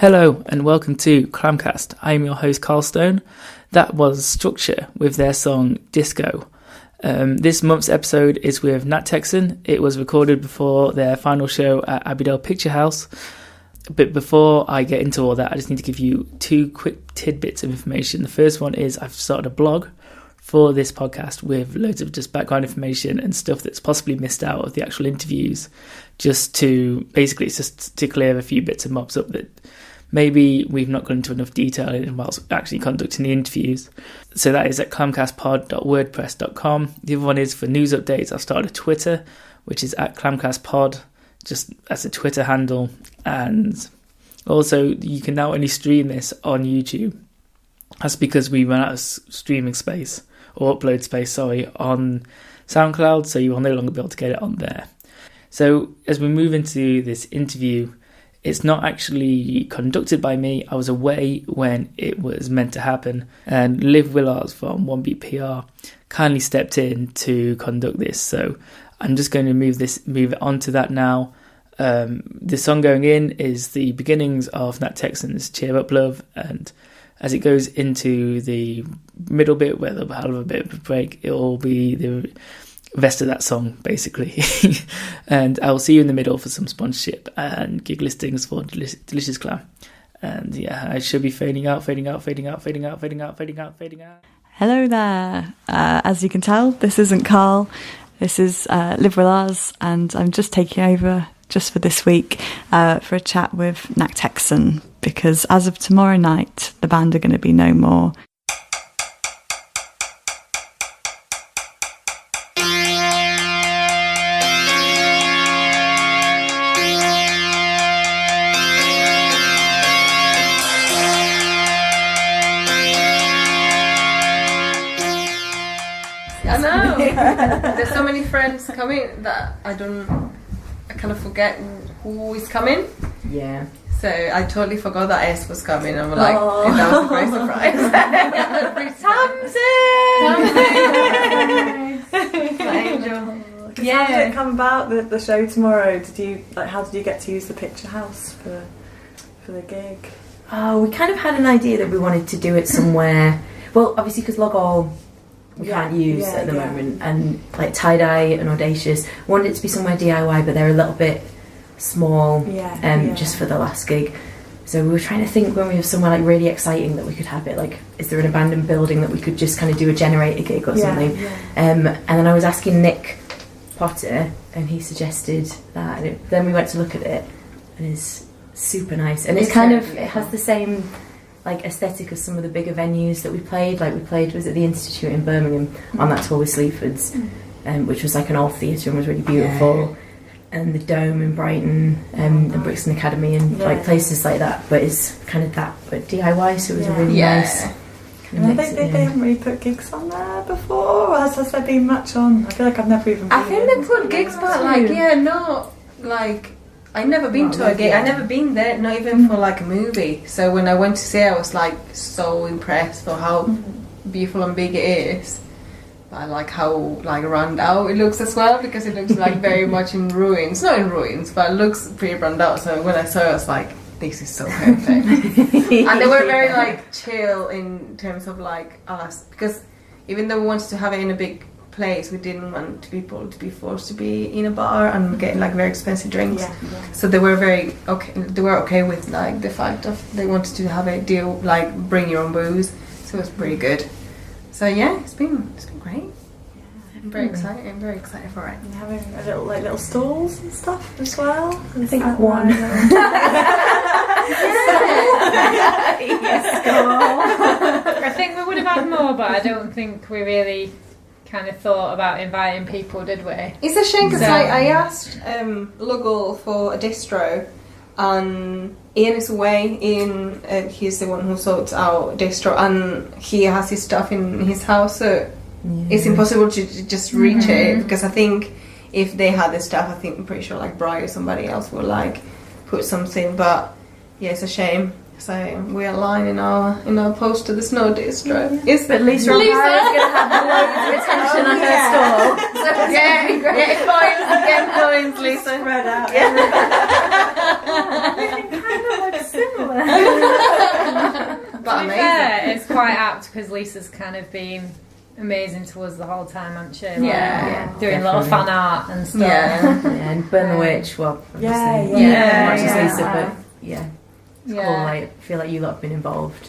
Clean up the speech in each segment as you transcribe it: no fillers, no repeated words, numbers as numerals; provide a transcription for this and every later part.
Hello and welcome to Clamcast. I am your host Carl Stone. That was Structure with their song Disco. This month's episode is with Nachthexen. It was recorded before their final show at Abbeydale Picture House. But before I get into all that, I just need to give you two quick tidbits of information. The first one is I've started a blog for this podcast with loads of just background information and stuff that's possibly missed out of the actual interviews, just to basically it's just to clear a few bits and bobs up that maybe we've not gone into enough detail in whilst actually conducting the interviews. So that is at clamcastpod.wordpress.com. The other one is for news updates. I've started a Twitter, which is at clamcastpod, just as a Twitter handle. And also you can now only stream this on YouTube. That's because we ran out of streaming space, or upload space, on SoundCloud, so you will no longer be able to get it on there. So as we move into this interview, it's not actually conducted by me. I was away when it was meant to happen, and Liv Willars from 1BPR kindly stepped in to conduct this. So I'm just going to move it on to that now. The song going in is the beginnings of Nachthexen's Cheer Up Luv, and as it goes into the middle bit where there'll be a hell of a bit of a break, it will be the rest of that song, basically. And I will see you in the middle for some sponsorship and gig listings for Delicious Clam. And yeah, I should be fading out. Hello there. As you can tell, this isn't Carl. This is Liv Willars, and I'm just taking over just for this week for a chat with Nachthexen, because as of tomorrow night, the band are going to be no more. I know. There's so many friends coming that I kind of forget who is coming. Yeah. So I totally forgot that S was coming. I'm like, and that was a great surprise. Tamsin! My angel. Yeah. How did it come about, the show tomorrow? How did you get to use the picture house for the gig? Oh, we kind of had an idea that we wanted to do it somewhere. Well, obviously because Lughole we can't use at the moment, and like Tye Die and Audacious wanted it to be somewhere DIY, but they're a little bit small, just for the last gig. So we were trying to think when we have somewhere like really exciting that we could have it. Like, is there an abandoned building that we could just kind of do a generator gig or something? Yeah. And then I was asking Nick Potter, and he suggested that. And then we went to look at it, and it's super nice, and it's kind of it has the same like aesthetic as some of the bigger venues that we played. Like we played was at the Institute in Birmingham on that tour with Sleaford's, which was like an old theatre and was really beautiful. And the Dome in Brighton, and Brixton Academy, and like places like that. But it's kind of that, but DIY. So it was a really nice. And I think they haven't really put gigs on there before. Or has there been much on? I feel like I've never even been. I think they put gigs, but I've never been to a gig. I've never been there, not even for like a movie. So when I went to see it, I was like so impressed for how beautiful and big it is. But I like how like run out it looks as well, because it looks like very much in ruins. Not in ruins, but it looks pretty run out. So when I saw it, I was like, this is so perfect. And they were very like chill in terms of like us, because even though we wanted to have it in a big place, we didn't want people to be forced to be in a bar and get like very expensive drinks. So they were very okay. They were okay with like the fact of they wanted to have a deal like bring your own booze. So it was pretty good. So yeah, it's been great. I'm very excited. I'm very excited for it. And having little stalls and stuff as well. I think one. I think we would have had more, but I don't think we really kind of thought about inviting people, did we? It's a shame because I asked Lughole for a distro, and Ian is away. He's the one who sorts out distro, and he has his stuff in his house, so it's impossible to just reach it, because I think if they had the stuff, I'm pretty sure like Bri or somebody else would like put something, but yeah, it's a shame. So we align in our post to the Snow distro. But Lisa O'Hara's going to have loads of attention on her stall. So get coins, Lisa. Spread out. Kind of like similar. amazing. fair, it's quite apt because Lisa's kind of been amazing to us the whole time, hasn't she? Like, doing definitely. little fan art and stuff. Yeah. And Burn the Witch, well, obviously, Yeah, not just yeah. Lisa, but it's Yeah. cool. Like, I feel like you lot have been involved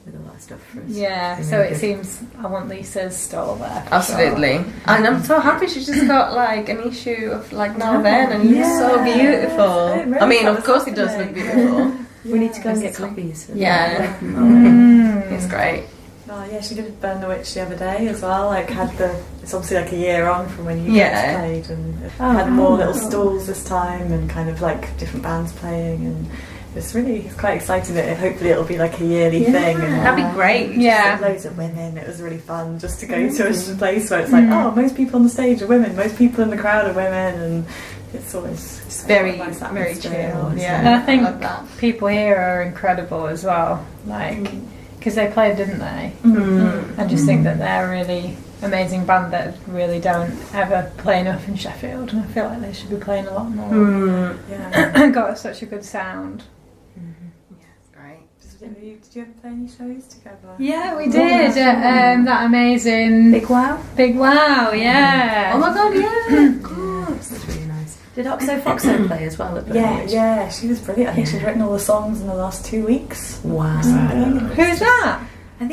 with all that stuff for us. Yeah, It's so really it good. seems I want Lisa's stall there. for Absolutely. sure. And I'm so happy she just got like an issue of like Now Then, and it looks so beautiful. It really I mean, of does, course it does doesn't look it? beautiful. We need to go and get Definitely. copies. Yeah. Mm. It's great. Oh yeah, she did Burn the Witch the other day as well. Like it's obviously like a year on from when you Yeah. guys played, and had more little stalls this time, and kind of like different bands playing, and it's quite exciting. That hopefully it'll be like a yearly thing. And That'd be great. Yeah. loads of women. It was really fun just to go to a place where it's like, oh, most people on the stage are women, most people in the crowd are women, and it's always It's very, nice very atmosphere. chill. And Yeah. I think love that. people here are incredible as well. Like, because they played, didn't they? I just think that they're a really amazing band that really don't ever play enough in Sheffield, and I feel like they should be playing a lot more. Yeah. Got such a good sound. It's great. Did you ever play any shows together? Yeah, we did. That amazing Big Wow. Big Wow, yeah. Oh my god, yeah. Of course. That's really nice. Did Oxo Foxo play as well at Burn the Yeah, Witch? yeah, she was brilliant. I think Yeah. she's written all the songs in the last 2 weeks. Wow. Who's that? I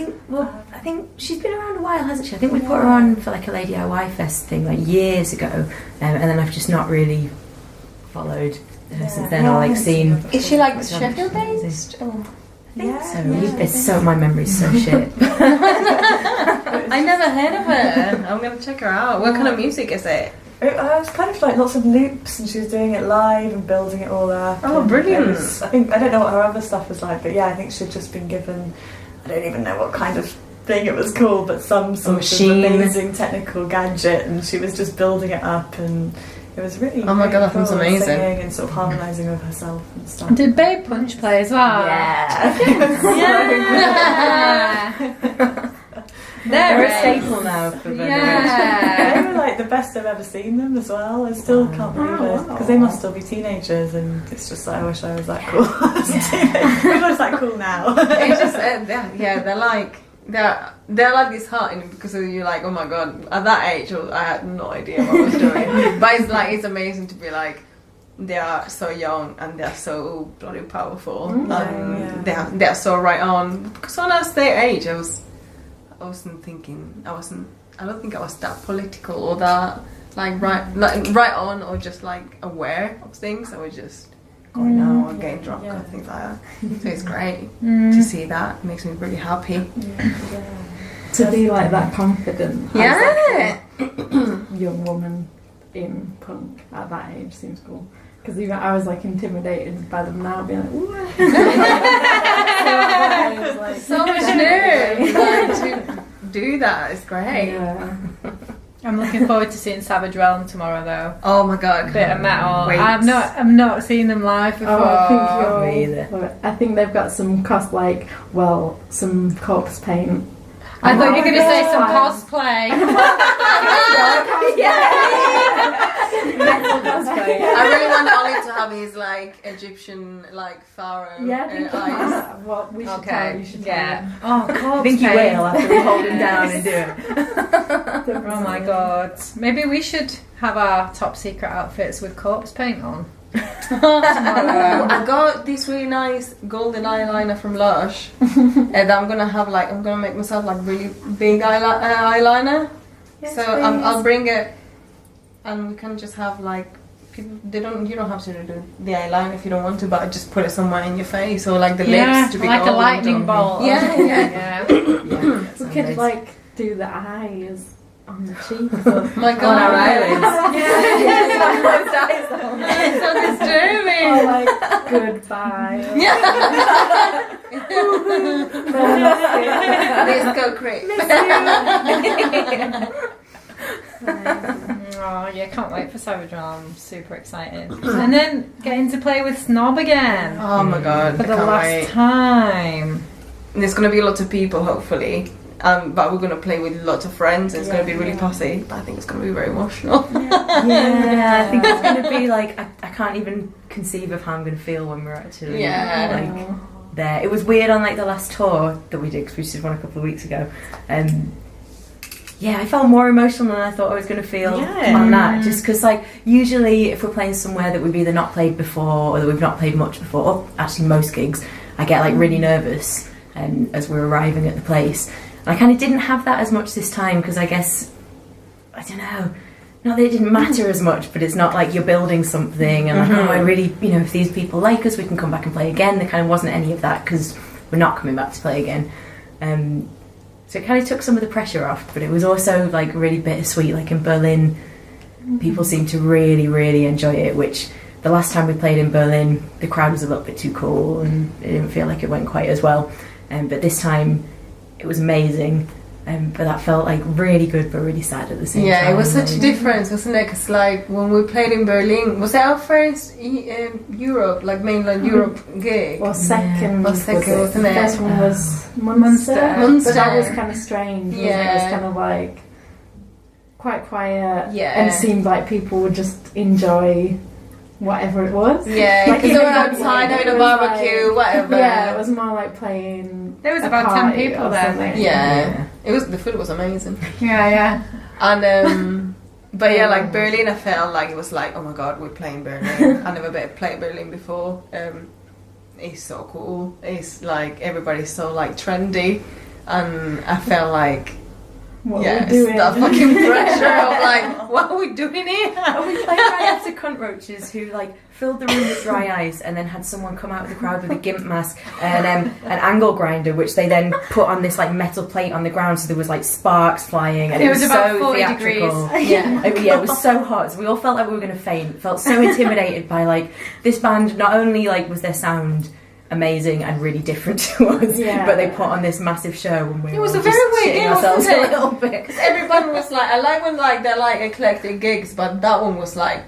think she's been around a while, hasn't she? I think we put her on for like a Lady DIY Fest thing like years ago, and then I've just not really followed her since then, or like seen. Is she like what's Sheffield happening. based? Oh. I think so. It's so, my memory's so shit. I never heard of her. I'm gonna check her out. What kind of music is it? It was kind of like lots of loops, and she was doing it live and building it all up. Oh, and brilliant. I don't know what her other stuff was like, but yeah, I think she'd just been given, I don't even know what kind of thing it was called, but some sort machine. of amazing technical gadget, and she was just building it up, and it was really Oh my God, that sounds cool, amazing. singing and sort of harmonising with herself and stuff. Did Babe Punch play as well? Yeah. Yeah. They're a There staple now for Burn the Witch. Yeah. They were like the best I've ever seen them as well. I still can't believe it, because they must still be teenagers, and it's just like I wish I was that cool as a teenager. I wish I was that cool now. It's just they're like disheartening because you're like, oh my god, at that age I had no idea what I was doing. But it's amazing to be like, they are so young and they're so bloody powerful, and they're so right on. Because when I was their age, I don't think I was that political or that like right on or just like aware of things. I was just going out and getting drunk and things like that. So it's great to see that. It makes me really happy. To be like that confident as Yeah. like a young woman in punk at that age seems cool. Because even I was like intimidated by them now, being like, ooh. So much nerve to do that. It's great. Yeah. I'm looking forward to seeing Savage Realm tomorrow though. Oh my god. Bit of metal. Wait. I've not seen them live before. Oh, Me either. I think they've got some some corpse paint. I thought you were going to say some Oh. cosplay. I really want Ollie to have his like Egyptian like pharaoh Yeah, I think eyes. well, we should Okay, try. You should yeah. Oh, I corpse think you paint. will after we hold him down and do it. Oh my god. Maybe we should have our top secret outfits with corpse paint on. I got this really nice golden eyeliner from Lush, and I'm gonna make myself like really big eyeliner. Yes, so I'll bring it, and we can just have like people. You don't have to do the eyeliner if you don't want to, but just put it somewhere in your face or like the lips to be like a gold. lightning bolt. Yeah. Yeah, We could like do the eyes on the cheeks. Or My God, on our eyelids. It's so disturbing. or like goodbye. Disco creep. Oh yeah, can't wait for Savage Realm. I'm super excited. And then getting to play with Snob again Oh my God, for I the can't last wait. time. There's gonna be lots of people, hopefully. But we're gonna play with lots of friends. It's gonna be really posse. But I think it's gonna be very emotional. Yeah, I think it's going to be like, I can't even conceive of how I'm going to feel when we're actually like there. It was weird on like the last tour that we did, because we did one a couple of weeks ago. Yeah, I felt more emotional than I thought I was going to feel on that. Just because, like, usually if we're playing somewhere that we've either not played before or that we've not played much before, or actually most gigs, I get like really nervous as we're arriving at the place. And I kind of didn't have that as much this time, because I guess, I don't know, not that it didn't matter as much, but it's not like you're building something and like, oh, I really, you know, if these people like us, we can come back and play again. There kind of wasn't any of that, because we're not coming back to play again. So it kind of took some of the pressure off, but it was also like really bittersweet. Like in Berlin, people seemed to really, really enjoy it, which the last time we played in Berlin, the crowd was a little bit too cool and it didn't feel like it went quite as well. But this time, it was amazing. But that felt like really good but really sad at the same time. Yeah, it was such a difference, wasn't it? Because like when we played in Berlin, was it our first Europe, like mainland Europe gig? Or second, wasn't it? The first one was Munster. But that was kind of strange. Yeah. It was kind of like quite quiet. Yeah. And it seemed like people would just enjoy whatever it was. Yeah, like because they were outside having a barbecue, whatever. Yeah, it was more like playing. There was about 10 people there. Yeah. It was, the food was amazing. Yeah. And but yeah, like Berlin, I felt like it was like, oh my god, we're playing Berlin. I never played Berlin before. It's so cool. It's like everybody's so like trendy, and I felt like it's that fucking pressure of like, what are we doing here? And we played right after Cunt Roaches, who like filled the room with dry ice and then had someone come out of the crowd with a gimp mask and an angle grinder, which they then put on this like metal plate on the ground, so there was like sparks flying, and it was about so 40 theatrical. degrees. Yeah, it was so hot. So we all felt like we were going to faint. Felt so intimidated by like this band. Not only like was their sound amazing and really different to us, but they put on this massive show and we it was were a very just weird shitting gig, ourselves wasn't a it? little bit. Because everyone was like, I like when like they're like eclectic gigs, but that one was like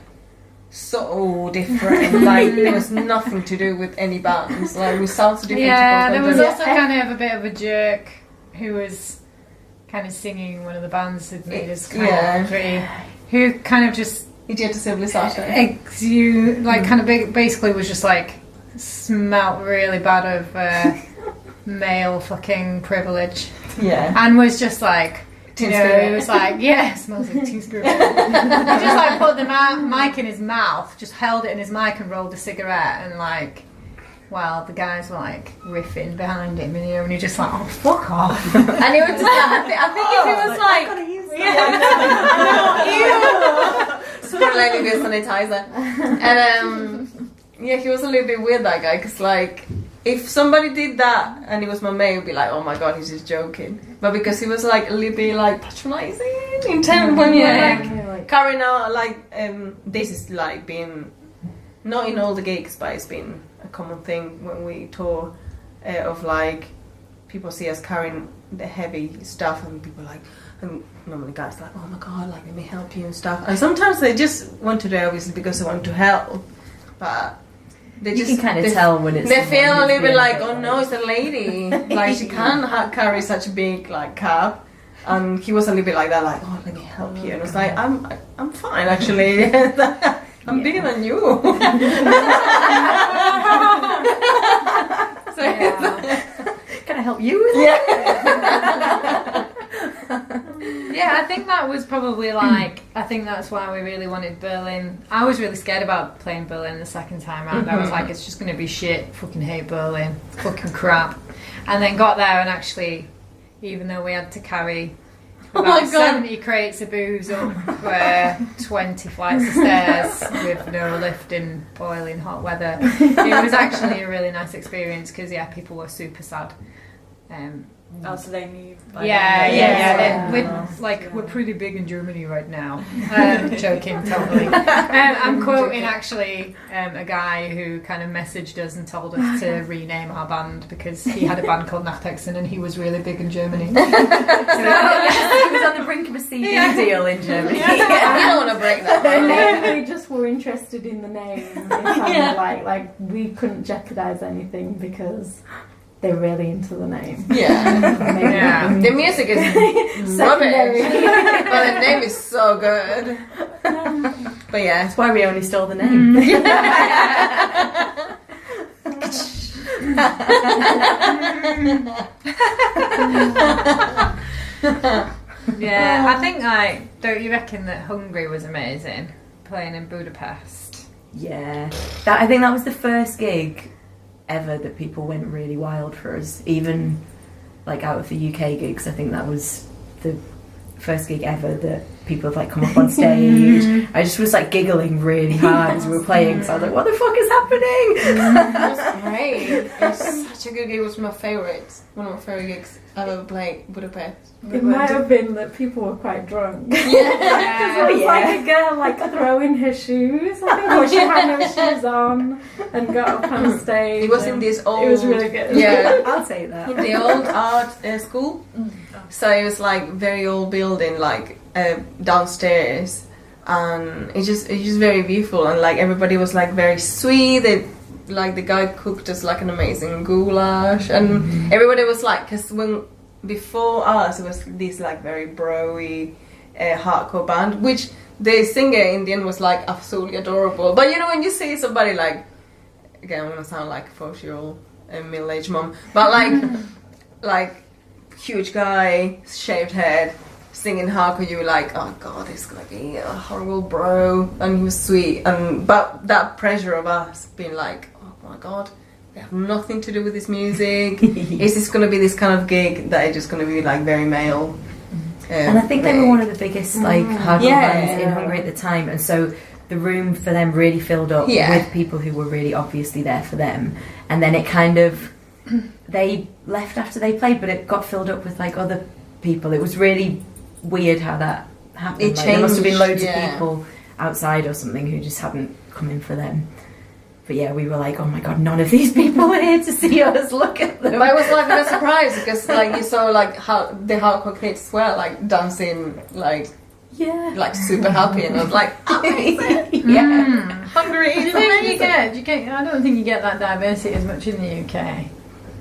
so different. Like there was nothing to do with any bands. Like we sounded different. Yeah, there was also kind of a bit of a jerk who was kind of singing one of the bands that made us kind of pretty, who kind of just kind of basically was just like smelt really bad of male fucking privilege. Yeah. And was just like, you know, it was like, yeah, it smells like Teen Spirit. He just like put the mic in his mouth, just held it in his mic and rolled a cigarette, and like, while the guys were like riffing behind him, and, you know, and you're just like, oh, fuck off. And it was just like, I think if it was like, I gotta use that. Sort of like a good sanitizer. And yeah, he was a little bit weird, that guy, because like, if somebody did that and it was my mate, it would be like, oh my god, he's just joking. But because he was like a little bit like patronising, intense when you're like carrying out like this is like being not in all the gigs, but it's been a common thing when we tour of like people see us carrying the heavy stuff and people like, and normally guys like, oh my god, like let me help you and stuff. And sometimes they just want to do it obviously because they want to help, but they you can kind of tell when it's. They feel a little bit like, oh no, it's a lady. Like she can't carry such a big like cap. And he was a little bit like that, like, oh, let me help you. And I was like, I'm fine actually. I'm bigger than you. So can I help you with it? Yeah, I think that was probably like, I think that's why we really wanted Berlin. I was really scared about playing Berlin the second time round. I was like, it's just going to be shit, fucking hate Berlin, fucking crap. And then got there and actually, even though we had to carry about 70 crates of booze up 20 flights of stairs with no lift in boiling hot weather, it was actually a really nice experience because, yeah, people were super sad. So they knew. We're pretty big in Germany right now. Joking, totally. I'm quoting actually a guy who kind of messaged us and told us to rename our band because he had a band called Nachthexen and he was really big in Germany. So he was on the brink of a CD deal in Germany. You don't want to break that. They just were interested in the name. Like we couldn't jeopardise anything because they're really into the name. Yeah. The music is rubbish, but the name is so good. But yeah, that's why we only stole the name. Yeah, I think don't you reckon that Hungary was amazing playing in Budapest? Yeah, I think that was the first gig ever that people went really wild for us. Even like out of the UK gigs, I think that was the first gig ever that people have like come up on stage. I just was like giggling really hard as we were playing, because I was like, what the fuck is happening? That was great. It was such a good gig. It was my favourite. One of my favourite gigs I've ever played, Budapest. It might have been that people were quite drunk. Yeah. Because there was like a girl like throwing her shoes. I think she had no shoes on and got up on stage. It was in this old... It was really good. Yeah. I'll say that. In the old art school. So it was like very old building, like downstairs. And it's just very beautiful. And like everybody was like very sweet. Like the guy cooked us like an amazing goulash. And everybody was like... Because before us, it was this like very bro-y hardcore band, which the singer in the end was like absolutely adorable. But you know, when you see somebody like, again, I'm gonna sound like a 40-year-old middle-aged mom, but like huge guy, shaved head, singing hardcore, you were like, oh god, it's gonna be a horrible bro. And he was sweet, but that pressure of us being like, oh my god, they have nothing to do with this music. Is this going to be this kind of gig that is just going to be like very male? And I think they were one of the biggest like hardcore bands in Hungary at the time, and so the room for them really filled up with people who were really obviously there for them. And then it kind of, they left after they played, but it got filled up with like other people. It was really weird how that happened. It like, there must have been loads changed, of people outside or something who just hadn't come in for them. But yeah, we were like, oh my god, none of these people are here to see us. Look at them. But it was like a surprise because like you saw like how the hardcore kids were like dancing like super happy, and I was like, amazing. Hungary. Do you think you get? I don't think you get that diversity as much in the UK.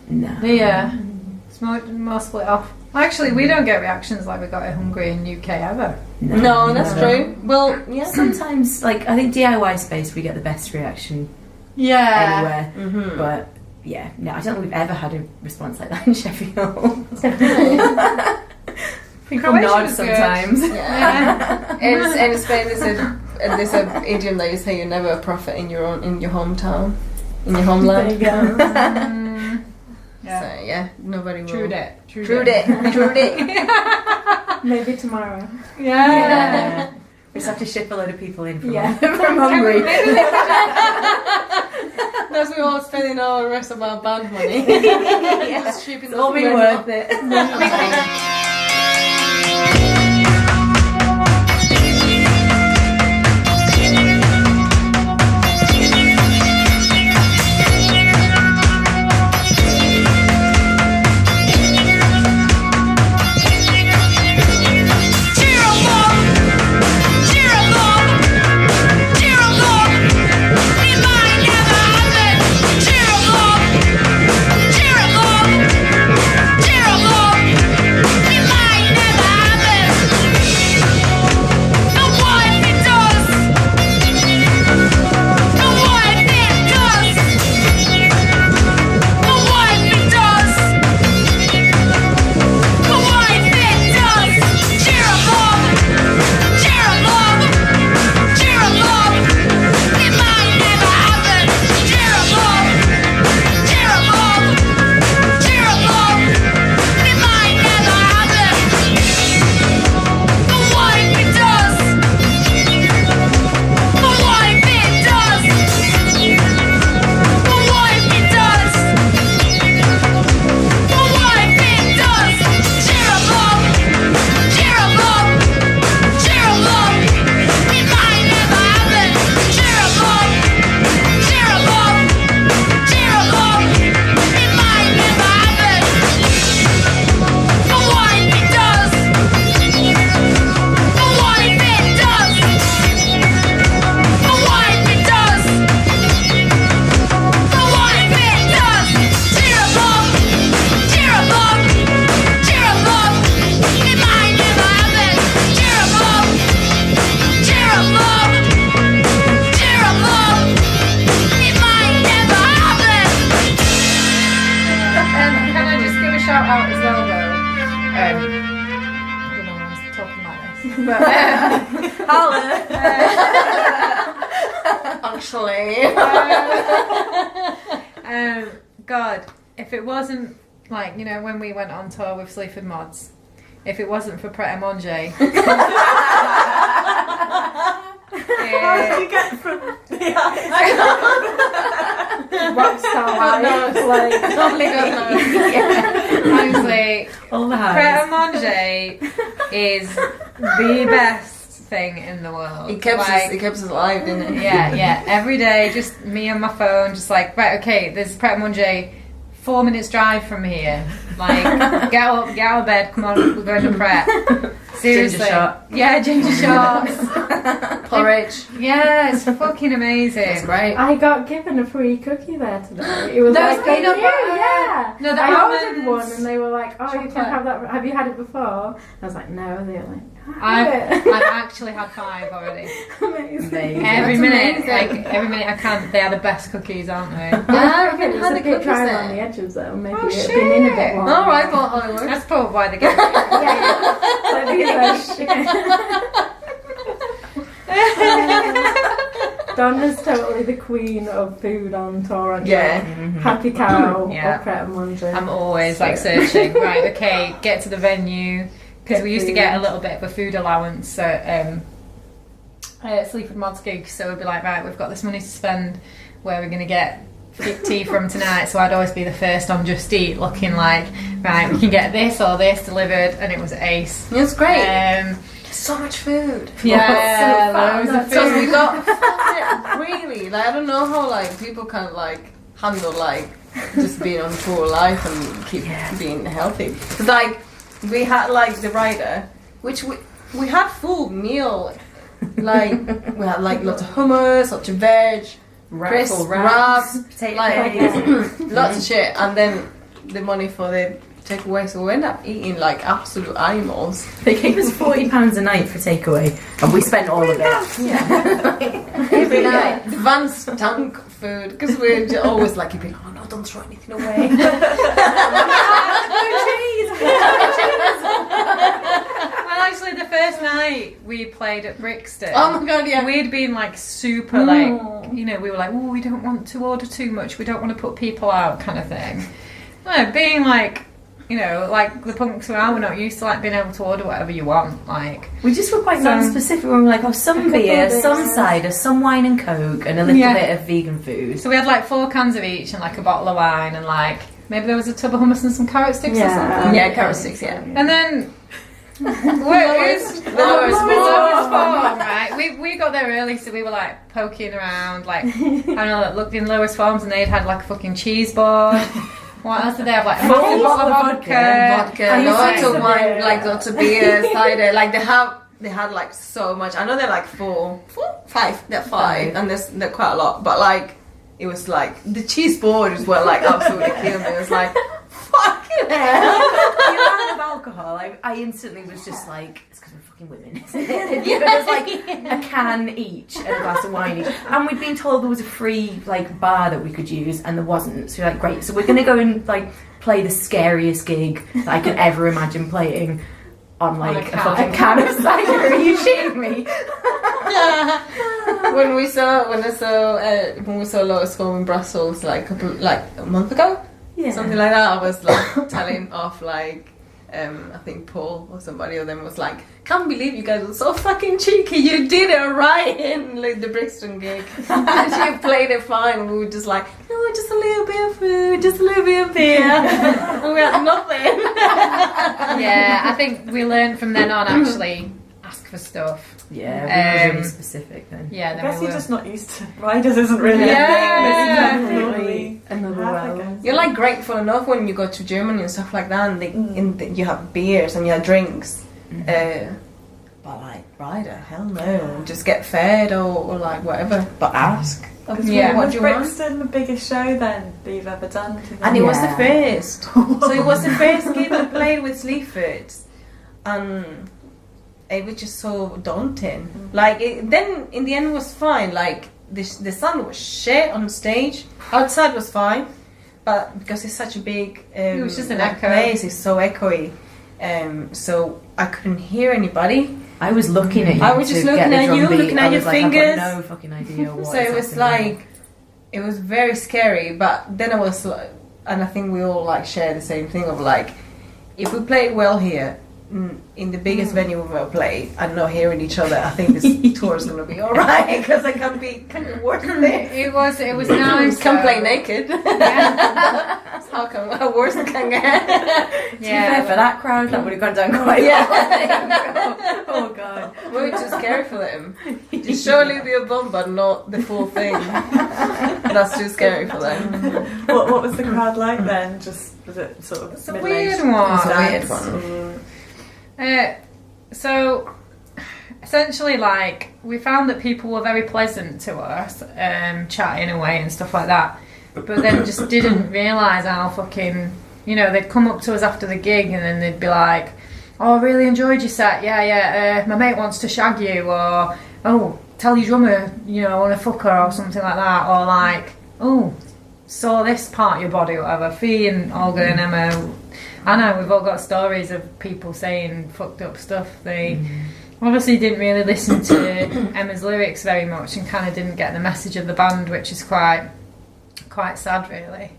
No. Yeah, it's more split off. Actually, we don't get reactions like we got in Hungary and UK ever. No, that's true. Well, yeah. Sometimes, like I think DIY space, we get the best reaction. Yeah. Anywhere. But yeah, no, I don't think we've ever had a response like that in Sheffield. People nod sometimes. Yeah. And in Spain there's a idiom that you say you're never a prophet in your hometown, in your homeland. There you go. So yeah, nobody will. True that. Maybe tomorrow. Yeah. We just have to ship a load of people in from, Yeah. from Hungary. That's we all spending all the rest of our band money. Just shipping It's all been worth it. Actually. God, if it wasn't like, you know, when we went on tour with Sleaford Mods, if it wasn't for Pret. How did you get from the rockstar life? Like, Only God knows. honestly, All the highs. Pret a Manger is the best thing in the world. It kept us alive, didn't it? Yeah. Every day, just me on my phone, just like, right, okay, there's Pret a Manger, 4 minutes drive from here. Like, get up, get out of bed, come on, we're going to Pret. Seriously. Ginger shot. Yeah, ginger shots. Porridge. Yeah, it's fucking amazing. It's great. I got given a free cookie there today. It was That like was peanut new, butter. yeah. No, the I ordered almonds. one and they were like, "Oh, you can Chocolate. have that. Have you had it before?" I was like, "No." They were like, I've it. actually had 5 already. Amazing. Every That's minute, amazing. like every minute I can. They are the best cookies, aren't they? I haven't It was had a a bit cookies dry there. around the edges though. Maybe Oh, it had been in a bit shit. longer. All right, for Hollywood. That's probably why they get it. Donna's totally the queen of food on tour. Aren't you? Yeah. Happy Cow Yeah. or Pret a Manger. I'm always like searching. Right, okay, get to the venue because we used to get a little bit of a food allowance at Sleaford Mods gig. So we'd be like, right, we've got this money to spend. Where we're gonna get tea from tonight? So I'd always be the first on Just Eat, looking like, right, we can get this or this delivered, and it was ace. It was great. So much food. Yeah, loads of So we food. got really like I don't know how like people can like handle like just being on tour life and keep being healthy. 'Cause, like we had like the rider, which we had full meal. Like we had like lots of hummus, lots of veg, crisp, wraps, potato like cakes. lots of shit, and then the money for the takeaway. So we ended up eating like absolute animals. They gave us £40 a night for takeaway, and we spent all of it. Every night. The van stunk food because we're just always like, you'd be like, oh no, don't throw anything away. Well, actually, the first night we played at Brixton. Oh my god, yeah. We'd been like super like, you know, we were like, oh, we don't want to order too much, we don't want to put people out, kind of thing. No, being like, you know, like the punks who are, we're not used to like being able to order whatever you want. Like, We just were quite So- non-specific. We were like, oh, some beer, some cider, some wine and coke, and a little Yeah. bit of vegan food. so we had like 4 cans of each and like a bottle of wine and like maybe there was a tub of hummus and some carrot sticks or something. Yeah, carrot sticks, yeah. And then lowest form, right? We got there early, so we were like poking around, like I don't know, looked in lowest forms, and they'd had like a fucking cheese board. What else did they have? Like a massive bottle of vodka. Vodka, lots of wine, like lots of beer, cider. Like they had like so much. I know they're like 5. They're 5, and they're quite a lot. But like it was like the cheese board is what like absolutely killed me. It was like fucking hell. The amount of alcohol, I instantly was just like, it's because we're fucking women, isn't it? It was like a can each and a glass of wine each. And we'd been told there was a free like bar that we could use, and there wasn't. So we're like, great, so we're gonna go and like play the scariest gig that I can ever imagine playing on like a fucking can of cider. Are you shitting me? when we saw Lowest Form in Brussels like a month ago, something like that, I was like telling off like I think Paul or somebody of them was like, can't believe you guys are so fucking cheeky, you did it right in like the Brixton gig and you played it fine, and we were just like, no, just a little bit of food, just a little bit of beer, and we had nothing. Yeah, I think we learned from then on actually ask for stuff. Yeah, we were really Um, specific then. Yeah, I then guess we you're were. just not used to riders, isn't really Yeah. a thing. This is definitely Another world. You're like grateful enough when you go to Germany and stuff like that, and you have beers and you have drinks. But like rider, hell no, just get fed or like whatever. But ask. Yeah. What Was do you want? Brixton the biggest show then that you've ever done? And it was the Yeah. first. So it was the first game we played with Sleaford. And it was just so daunting. Like, then in the end it was fine. Like, the sun was shit on stage. Outside was fine. But because it's such a big was just an like, echo. place, it's so echoey. So I couldn't hear anybody. I was looking at you. I was just to looking get the at drum you, beat. looking I at your was like, fingers. I've got no fucking idea what. So it was like, it was very scary. But then I was like, and I think we all like share the same thing of like, if we play well here in the biggest venue we've ever played and not hearing each other, I think this tour is going to be alright, because it can be worse than it. It was nice. Can play naked. That's how worse it can get. To be fair, for that crowd, that would have gone down quite well. Oh god. We were too scary for them. Just surely be a bum, but not the full thing. That's too scary for them. What was the crowd like then? Was it sort of It's a middle-aged? weird one. It's a weird one. So essentially, like, we found that people were very pleasant to us, chatting away and stuff like that, but then just didn't realise how fucking, you know, they'd come up to us after the gig and then they'd be like, oh, I really enjoyed your set, my mate wants to shag you, or oh, tell your drummer, you know, I want to fuck her, or something like that, or like, oh, saw this part of your body, whatever. Fee and Olga and Emma, I know we've all got stories of people saying fucked up stuff. They obviously didn't really listen to Emma's lyrics very much and kind of didn't get the message of the band, which is quite sad, really.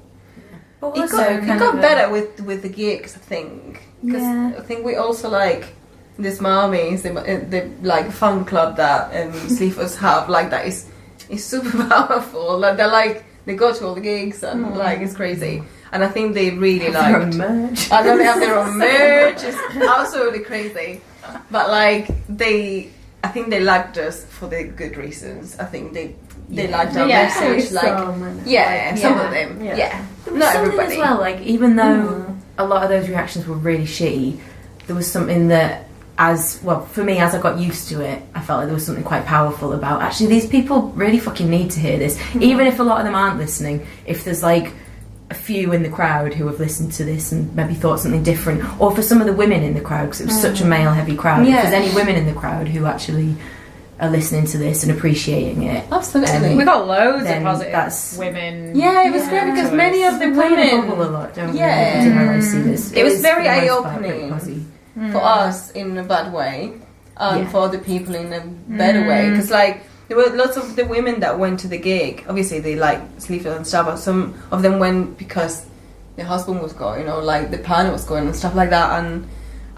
But It got better with the gigs, I think. Because I think we also like the Smarmies, the like fan club that Sleafords have, like that is super powerful. Like they go to all the gigs and like it's crazy. And I think they really liked merch. I know they have their own merch. It's absolutely crazy. But like I think they liked us for the good reasons. I think they liked our message. Like some of them. Yeah. Not everybody. As well, like even though a lot of those reactions were really shitty, there was something that, as well for me, as I got used to it, I felt like there was something quite powerful about, actually, these people really fucking need to hear this. Even if a lot of them aren't listening, if there's like a few in the crowd who have listened to this and maybe thought something different, or for some of the women in the crowd, because it was such a male heavy crowd, if there's any women in the crowd who actually are listening to this and appreciating it, absolutely, we got loads of positive It women. was great because many of the women bubble a lot, don't we? It was very eye-opening for us in a bad way, and for other people in a better way, because like there were lots of the women that went to the gig. Obviously they like Sleaford and stuff, but some of them went because their husband was going, or like the partner was going and stuff like that,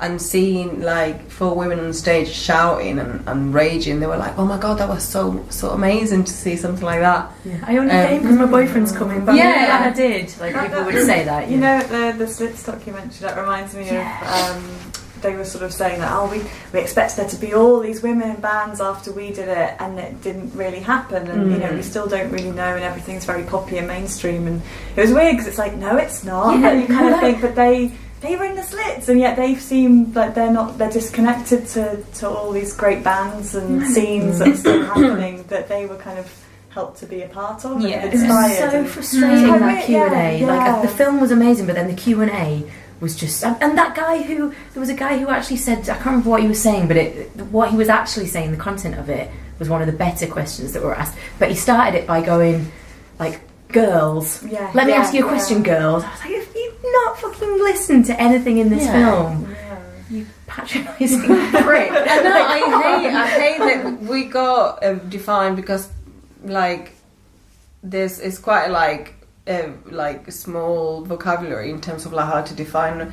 and seeing like 4 women on stage shouting and raging, they were like, oh my god, that was so amazing to see something like that. I only came because my boyfriend's coming, but I did. Like people would say that. You know, the Slits documentary, that reminds me of. They were sort of saying that, we expected there to be all these women in bands after we did it, and it didn't really happen, and you know, we still don't really know, and everything's very poppy and mainstream, and it was weird because it's like, no, it's not. And you kind of think, but they were in the Slits, and yet they seem like they're disconnected to all these great bands and scenes that are still happening, that they were kind of helped to be a part of. Yeah, it was so frustrating, that Q&A. Like the film was amazing, but then the Q&A was just, and there was a guy who actually said, I can't remember what he was saying, but what he was actually saying, the content of it was one of the better questions that were asked, but he started it by going like, girls, let me ask you a question, girls. I was like, if you've not fucking listened to anything in this film, you patronising prick. I hate that we got defined, because like it's quite like small vocabulary in terms of like how to define.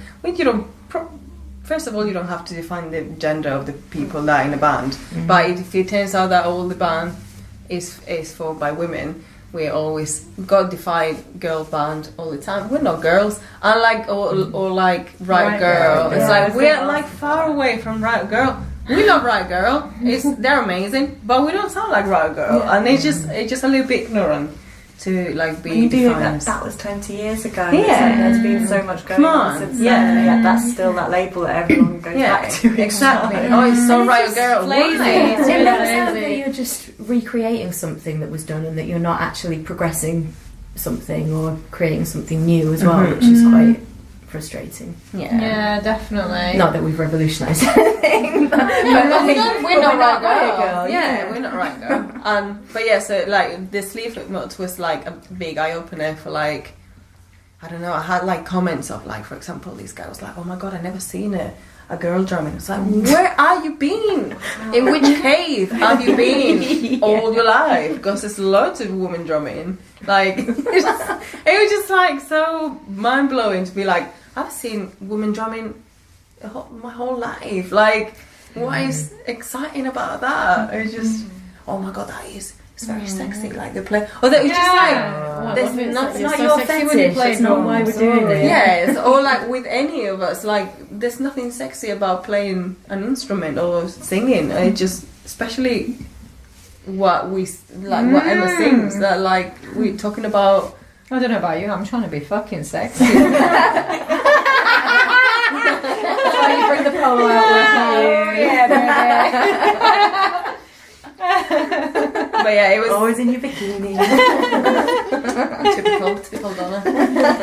First of all, you don't have to define the gender of the people that are in a band. But if it turns out that all the band is formed by women, we always got defined girl band all the time. We're not girls, unlike or like right girl. It's like we're like far away from right girl. We love right girl. They're amazing, but we don't sound like right girl, and it's just a little bit ignorant to like be defined. That was 20 years ago. There's been so much going on since then. That's still that label that everyone goes back to. Exactly. Oh, it's so right girl. Lazy. It makes sense that you're just recreating something that was done, and that you're not actually progressing something or creating something new as well, which is quite frustrating. Yeah, definitely. Not that we've revolutionised anything, but we're not right girl. We're not right girl. But so like the Sleaford Mods was like a big eye opener for like, I don't know, I had like comments of like, for example, this guy was like, oh my god, I never seen a a girl drumming. It's like, where are you been? In which cave have you been all your life? Because there's loads of women drumming. Like, it was just like so mind blowing to be like, I've seen women drumming my whole life. Like, what is exciting about that? It's just, oh my god, it's very sexy. Like they play, or it's just like, it's not your fetish. It's not why we're doing it. Yes, or like with any of us, like there's nothing sexy about playing an instrument or singing. It just, especially what Emma sings, that like we're talking about. I don't know about you, I'm trying to be fucking sexy. Why you bring the polo out with you? Yeah, But yeah, it was always in your bikini. typical Donna.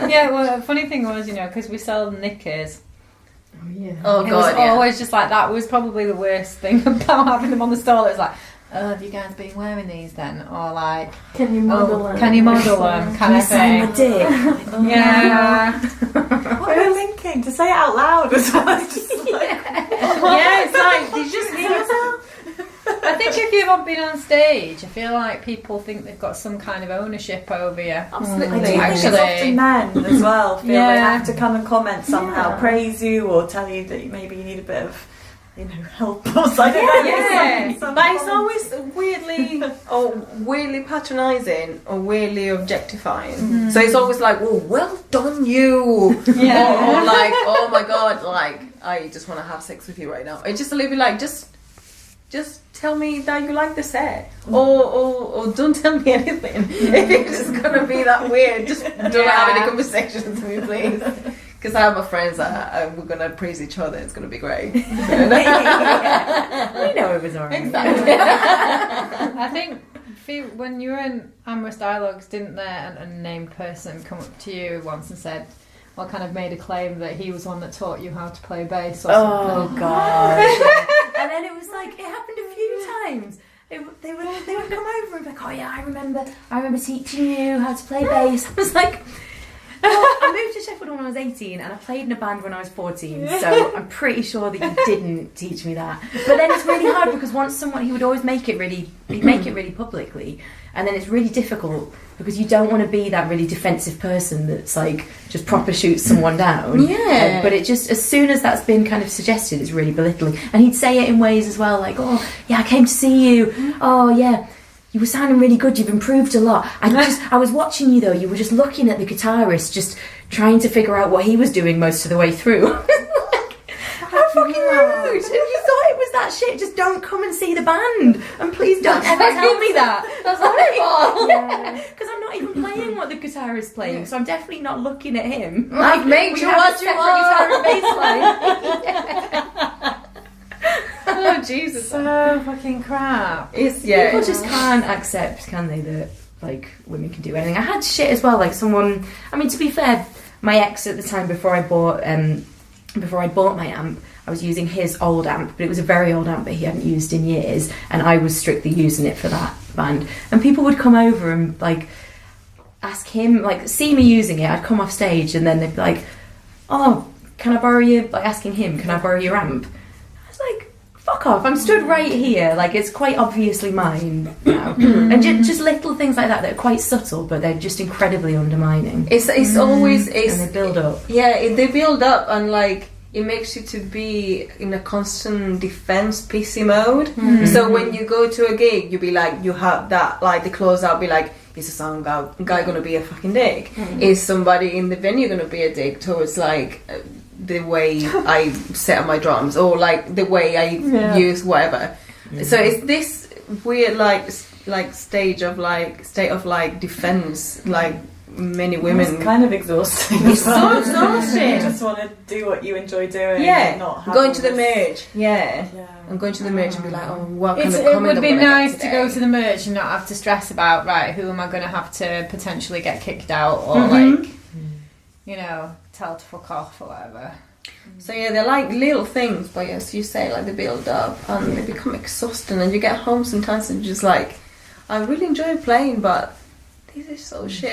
Yeah, well, the funny thing was, because we sell knickers. Oh yeah. Oh It god, was always just like that. Was probably the worst thing about having them on the stall. It was like, oh, have you guys been wearing these then? Or like, Can you model them? Can you model them? Kind of thing. dick. Yeah. What are you thinking? To say it out loud as well. It's just like, yeah, it's like, did you just hear yourself? I think if you've been on stage, I feel like people think they've got some kind of ownership over you. Absolutely. I do think it's Actually. often men as well feel they Yeah. have to come and comment somehow, praise you or tell you that maybe you need a bit of, help or something. I don't know. Yeah, Some but it's comments. always weirdly patronising or weirdly objectifying. So it's always like, well done you. Yeah. Or like, oh my god, like I just want to have sex with you right now. It's just a little bit like, just tell me that you like the set, or don't tell me anything. If it's just gonna be that weird, just don't have any conversations with me, please. Because I have my friends that we're gonna praise each other. It's gonna be great. We know it was alright. Exactly. I think when you were in Amherst Dialogues, didn't there an unnamed person come up to you once and said, well, kind of made a claim that he was one that taught you how to play bass or something? Oh god. And then it was like, it happened a few times. They would come over and be like, oh yeah, I remember teaching you how to play bass. I was like, well, I moved to Sheffield when I was 18 and I played in a band when I was 14, so I'm pretty sure that you didn't teach me that. But then it's really hard because he would always make it really publicly, and then it's really difficult because you don't want to be that really defensive person that's like just proper shoots someone down. Yeah. But it just, as soon as that's been kind of suggested, it's really belittling. And he'd say it in ways as well, like, oh yeah, I came to see you. Oh yeah, you were sounding really good, you've improved a lot. I was watching you though, you were just looking at the guitarist, just trying to figure out what he was doing most of the way through. How fucking rude! If you thought it was that shit, just don't come and see the band. And please don't ever tell me that. That's horrible. Because I'm not even playing what the guitarist's playing, so I'm definitely not looking at him. I've made you what you want. Guitar and bass line. Oh Jesus. So fucking crap. People just can't accept, can they, that like women can do anything. I had shit as well, like someone, I mean, to be fair, my ex at the time, before I bought my amp, I was using his old amp, but it was a very old amp that he hadn't used in years, and I was strictly using it for that band. And people would come over and like ask him, like see me using it, I'd come off stage and then they'd be like, oh, can I borrow your, like asking him, can I borrow your amp? I was like, fuck off, I'm stood right here, like it's quite obviously mine now. And just little things like that are quite subtle, but they're just incredibly undermining. It's always and they build up. Yeah, they build up, and like it makes you to be in a constant defense PC mode. So when you go to a gig, you be like, you have that, like the close out be like, is a sound guy gonna be a fucking dick? Is somebody in the venue gonna be a dick towards like the way I set up my drums, or like the way I use whatever? So it's this weird like state of defense, like many women. It's kind of exhausting. It's so exhausting. You just want to do what you enjoy doing. Yeah, and not have going all to the this- merge. Yeah. I'm going to the merge and be like, oh, what kind of It comment would am be I gonna get nice to today? go to the merge and not have to stress about, right, who am I going to have to potentially get kicked out or like, tell to fuck off or whatever. So yeah, they're like little things, but as you say, like they build up and they become exhausting, and you get home sometimes and you're just like, I really enjoy playing, but this is so shit.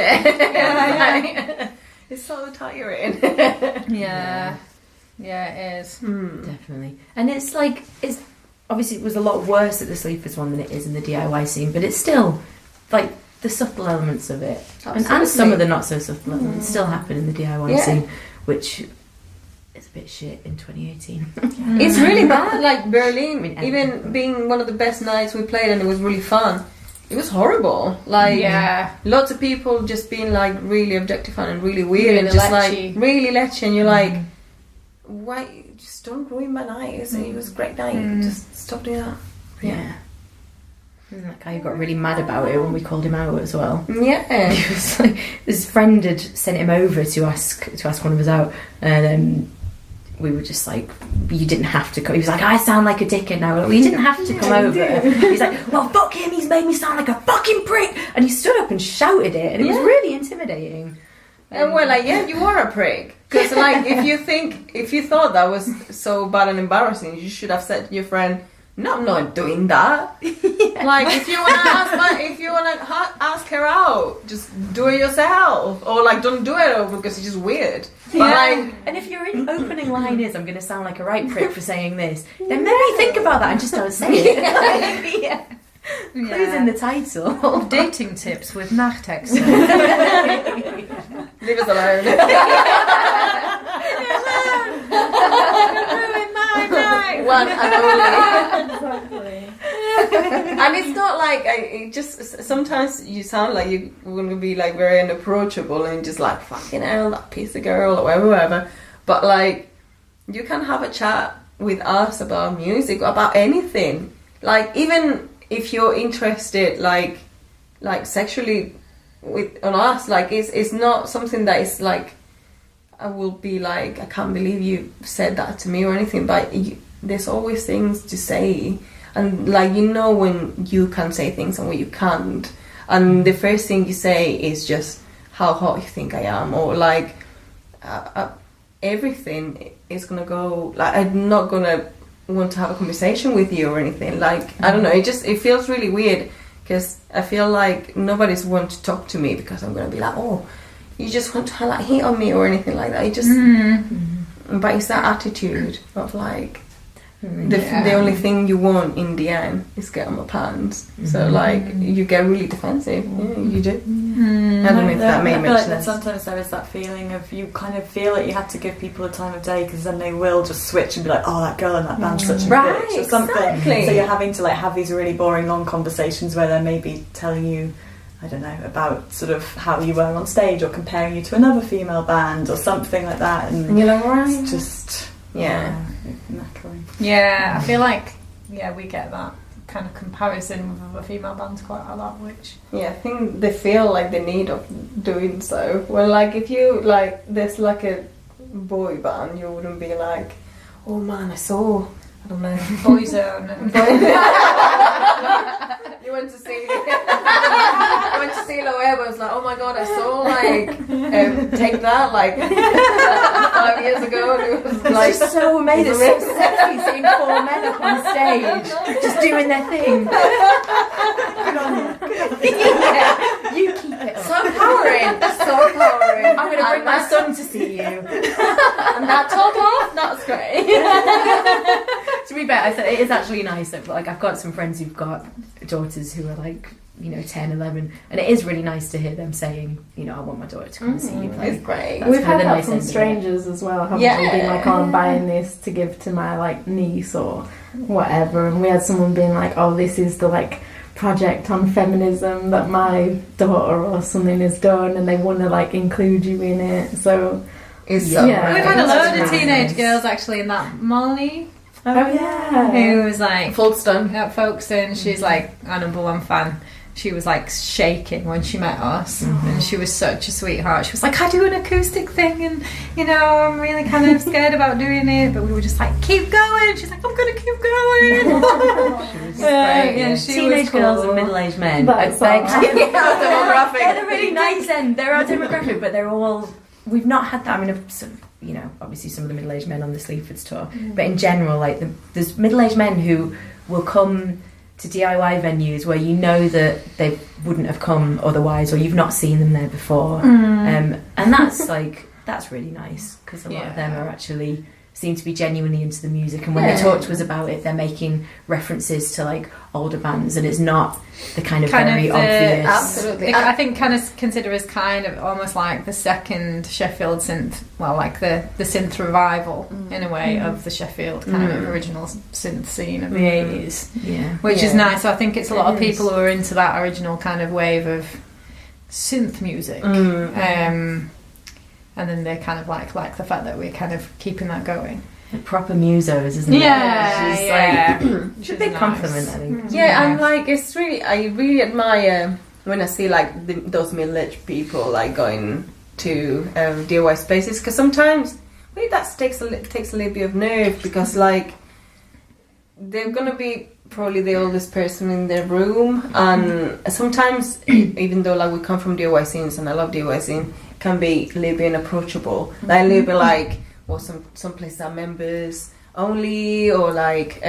It's so tiring. Yeah. Yeah, it is. Definitely. And it's like, obviously it was a lot worse at the Sleaford one than it is in the DIY scene, but it's still like the subtle elements of it, and some of the not so subtle elements still happen in the DIY scene, which is a bit shit in 2018. It's really bad. Like Berlin, even being one of the best nights we played, and it was really fun. It was horrible. Like lots of people just being like really objectifying and really weird, really and just lechy. like really lechy, and you're like, why? Just don't ruin my night. It was a great night. Just stop doing that. Yeah. And that guy got really mad about it when we called him out as well. Yeah. He was like, his friend had sent him over to ask one of us out, and we were just like, you didn't have to come. He was like, I sound like a dickhead now. Well, you didn't have to come over. He's like, well, fuck him, he's made me sound like a fucking prick. And he stood up and shouted it, and it was really intimidating. And we're like, yeah, you are a prick. Because like, if you thought that was so bad and embarrassing, you should have said to your friend, no, I'm not doing that. Like, if you wanna ask her out, just do it yourself, or like don't do it over because it's just weird. But like, and if your opening line is, I'm going to sound like a right prick for saying this, then maybe think about that and just don't say it. Clues in the title. Dating tips with Nachthexen. leave us alone. One and only. Exactly. And it's not like it just sometimes you sound like you're going to be like very unapproachable and just like fucking hell, that piece of girl or whatever. But like you can have a chat with us about music, about anything. Like even if you're interested, like sexually on us, like it's not something that is like I will be like, I can't believe you said that to me or anything. But there's always things to say, and like you know when you can say things and when you can't. And the first thing you say is just how hot you think I am, or like everything is gonna go. Like I'm not gonna want to have a conversation with you or anything. Like I don't know. It feels really weird because I feel like nobody's want to talk to me because I'm gonna be like, oh, you just want to like hit on me or anything like that. It just, but it's that attitude of like the only thing you want in the end is get on my pants. So like you get really defensive. Yeah, you do. I don't know if that made much sense. Sometimes there is that feeling of you kind of feel like you have to give people a time of day because then they will just switch and be like, oh, that girl in that band's such a bitch or something. Exactly. So you're having to like have these really boring long conversations where they're maybe telling you, I don't know, about sort of how you were on stage or comparing you to another female band or something like that, and you're like, right, it's just knackering. Yeah, I feel like we get that kind of comparison with other female bands quite a lot, which I think they feel like the need of doing so. Well, like if you like there's like a boy band, you wouldn't be like, oh man, I saw, I don't know, Boyzone. You went to see Loeb, I was like, oh my god, I saw like Take That like 5 years ago, and it was like just so amazing. It's so sexy seeing 4 men up on stage just doing their thing. Good on you. You keep it up. So powering. I'm going to bring my son to see you. And that top off, that's great. To be fair, I said it is actually nice that like I've got some friends who've got daughters who are like 10, 11, and it is really nice to hear them saying, I want my daughter to come and see you. Like, it's great. We've kind had of that nice from strangers as well, haven't we? Being like, oh, I'm buying this to give to my like niece or whatever, and we had someone being like, oh, this is the like project on feminism that my daughter or something has done, and they want to like include you in it. So it's we've had a load of teenage girls actually in that Molly. Who was like Folkestone at Folkestone. She's like our number one fan. She was like shaking when she met us, and she was such a sweetheart. She was like, I do an acoustic thing, and I'm really kind of scared about doing it, but we were just like, keep going. She's like, I'm gonna keep going. She teenage girls and middle-aged men. That's they're demographic. a really nice end. They're our demographic, but they're all. We've not had that. I mean, obviously some of the middle-aged men on the Sleaford's tour, but in general, like there's middle-aged men who will come to DIY venues where you know that they wouldn't have come otherwise, or you've not seen them there before, and that's really nice because a lot of them are actually seem to be genuinely into the music, and when they talk to us about it, they're making references to like older bands, and it's not the kind of very obvious. Absolutely. I think kind of consider us kind of almost like the second Sheffield synth, well, like the synth revival in a way of the Sheffield kind of original synth scene of the 80s. Yeah. Which is nice. So I think it's a lot of people who are into that original kind of wave of synth music. And then they kind of like the fact that we're kind of keeping that going. Like proper musos, isn't it? Yeah, It's a big compliment, I think. Yeah, and like it's really, I really admire when I see like those middle-aged people like going to DIY spaces, because sometimes maybe that takes a little bit of nerve, because like they're gonna be probably the oldest person in their room, and sometimes even though like we come from DIY scenes and I love DIY scene, can be a little bit inapproachable. Like a little bit like, or some places are members only, or like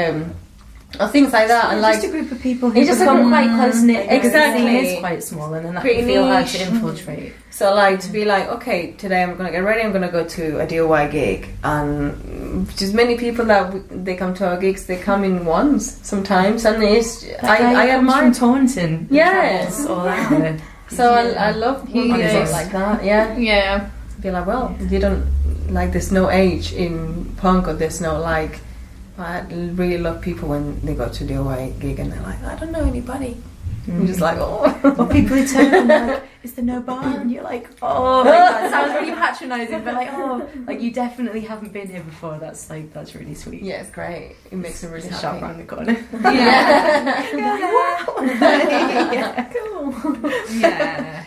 or things like that. And like just a group of people who become quite close knit. Exactly, it's quite small, and then that pretty can feel hard niche to infiltrate. So like to be like, okay, today I'm gonna get ready. I'm gonna go to a DIY gig, and just many people that they come to our gigs, they come in ones sometimes, and it's I admire from Taunton. Yes. All that. So I love gigs like that. Yeah. Yeah. Be like, well, you don't like. There's no age in punk, or there's no like. I really love people when they go to the DIY gig and they're like, I don't know anybody. I'm just like, oh. Or people who turn and they're like, is there no bar? And you're like, oh, like, that sounds really patronising, but like, oh, like you definitely haven't been here before. That's really sweet. Yeah, it's great. It makes them really Just happy. shop around the corner. Yeah. Yeah, cool. Yeah.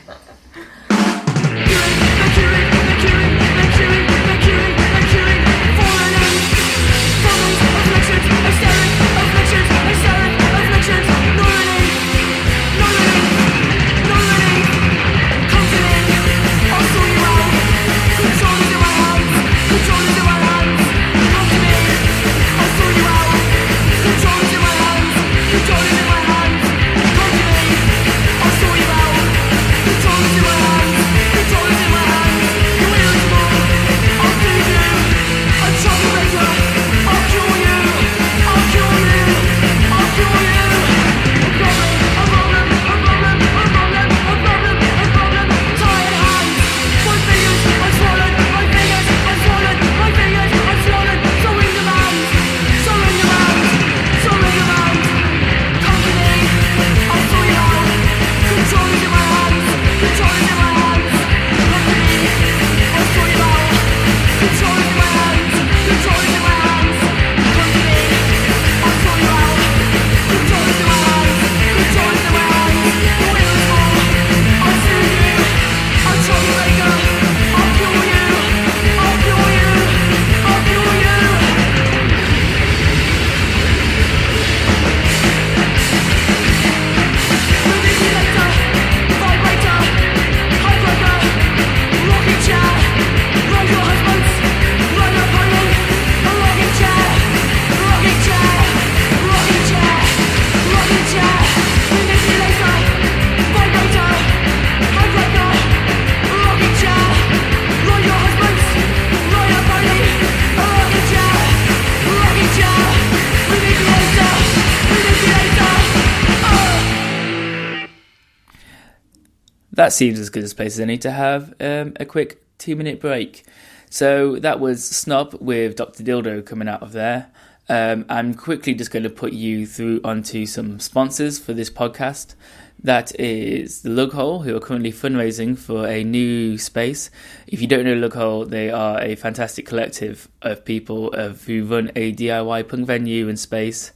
That seems as good a place as any to have a quick 2-minute break. So that was Snob with Dr Dildo coming out of there. I'm quickly just going to put you through onto some sponsors for this podcast. That is the Lughole, who are currently fundraising for a new space. If you don't know Lughole, they are a fantastic collective of people who run a DIY punk venue and space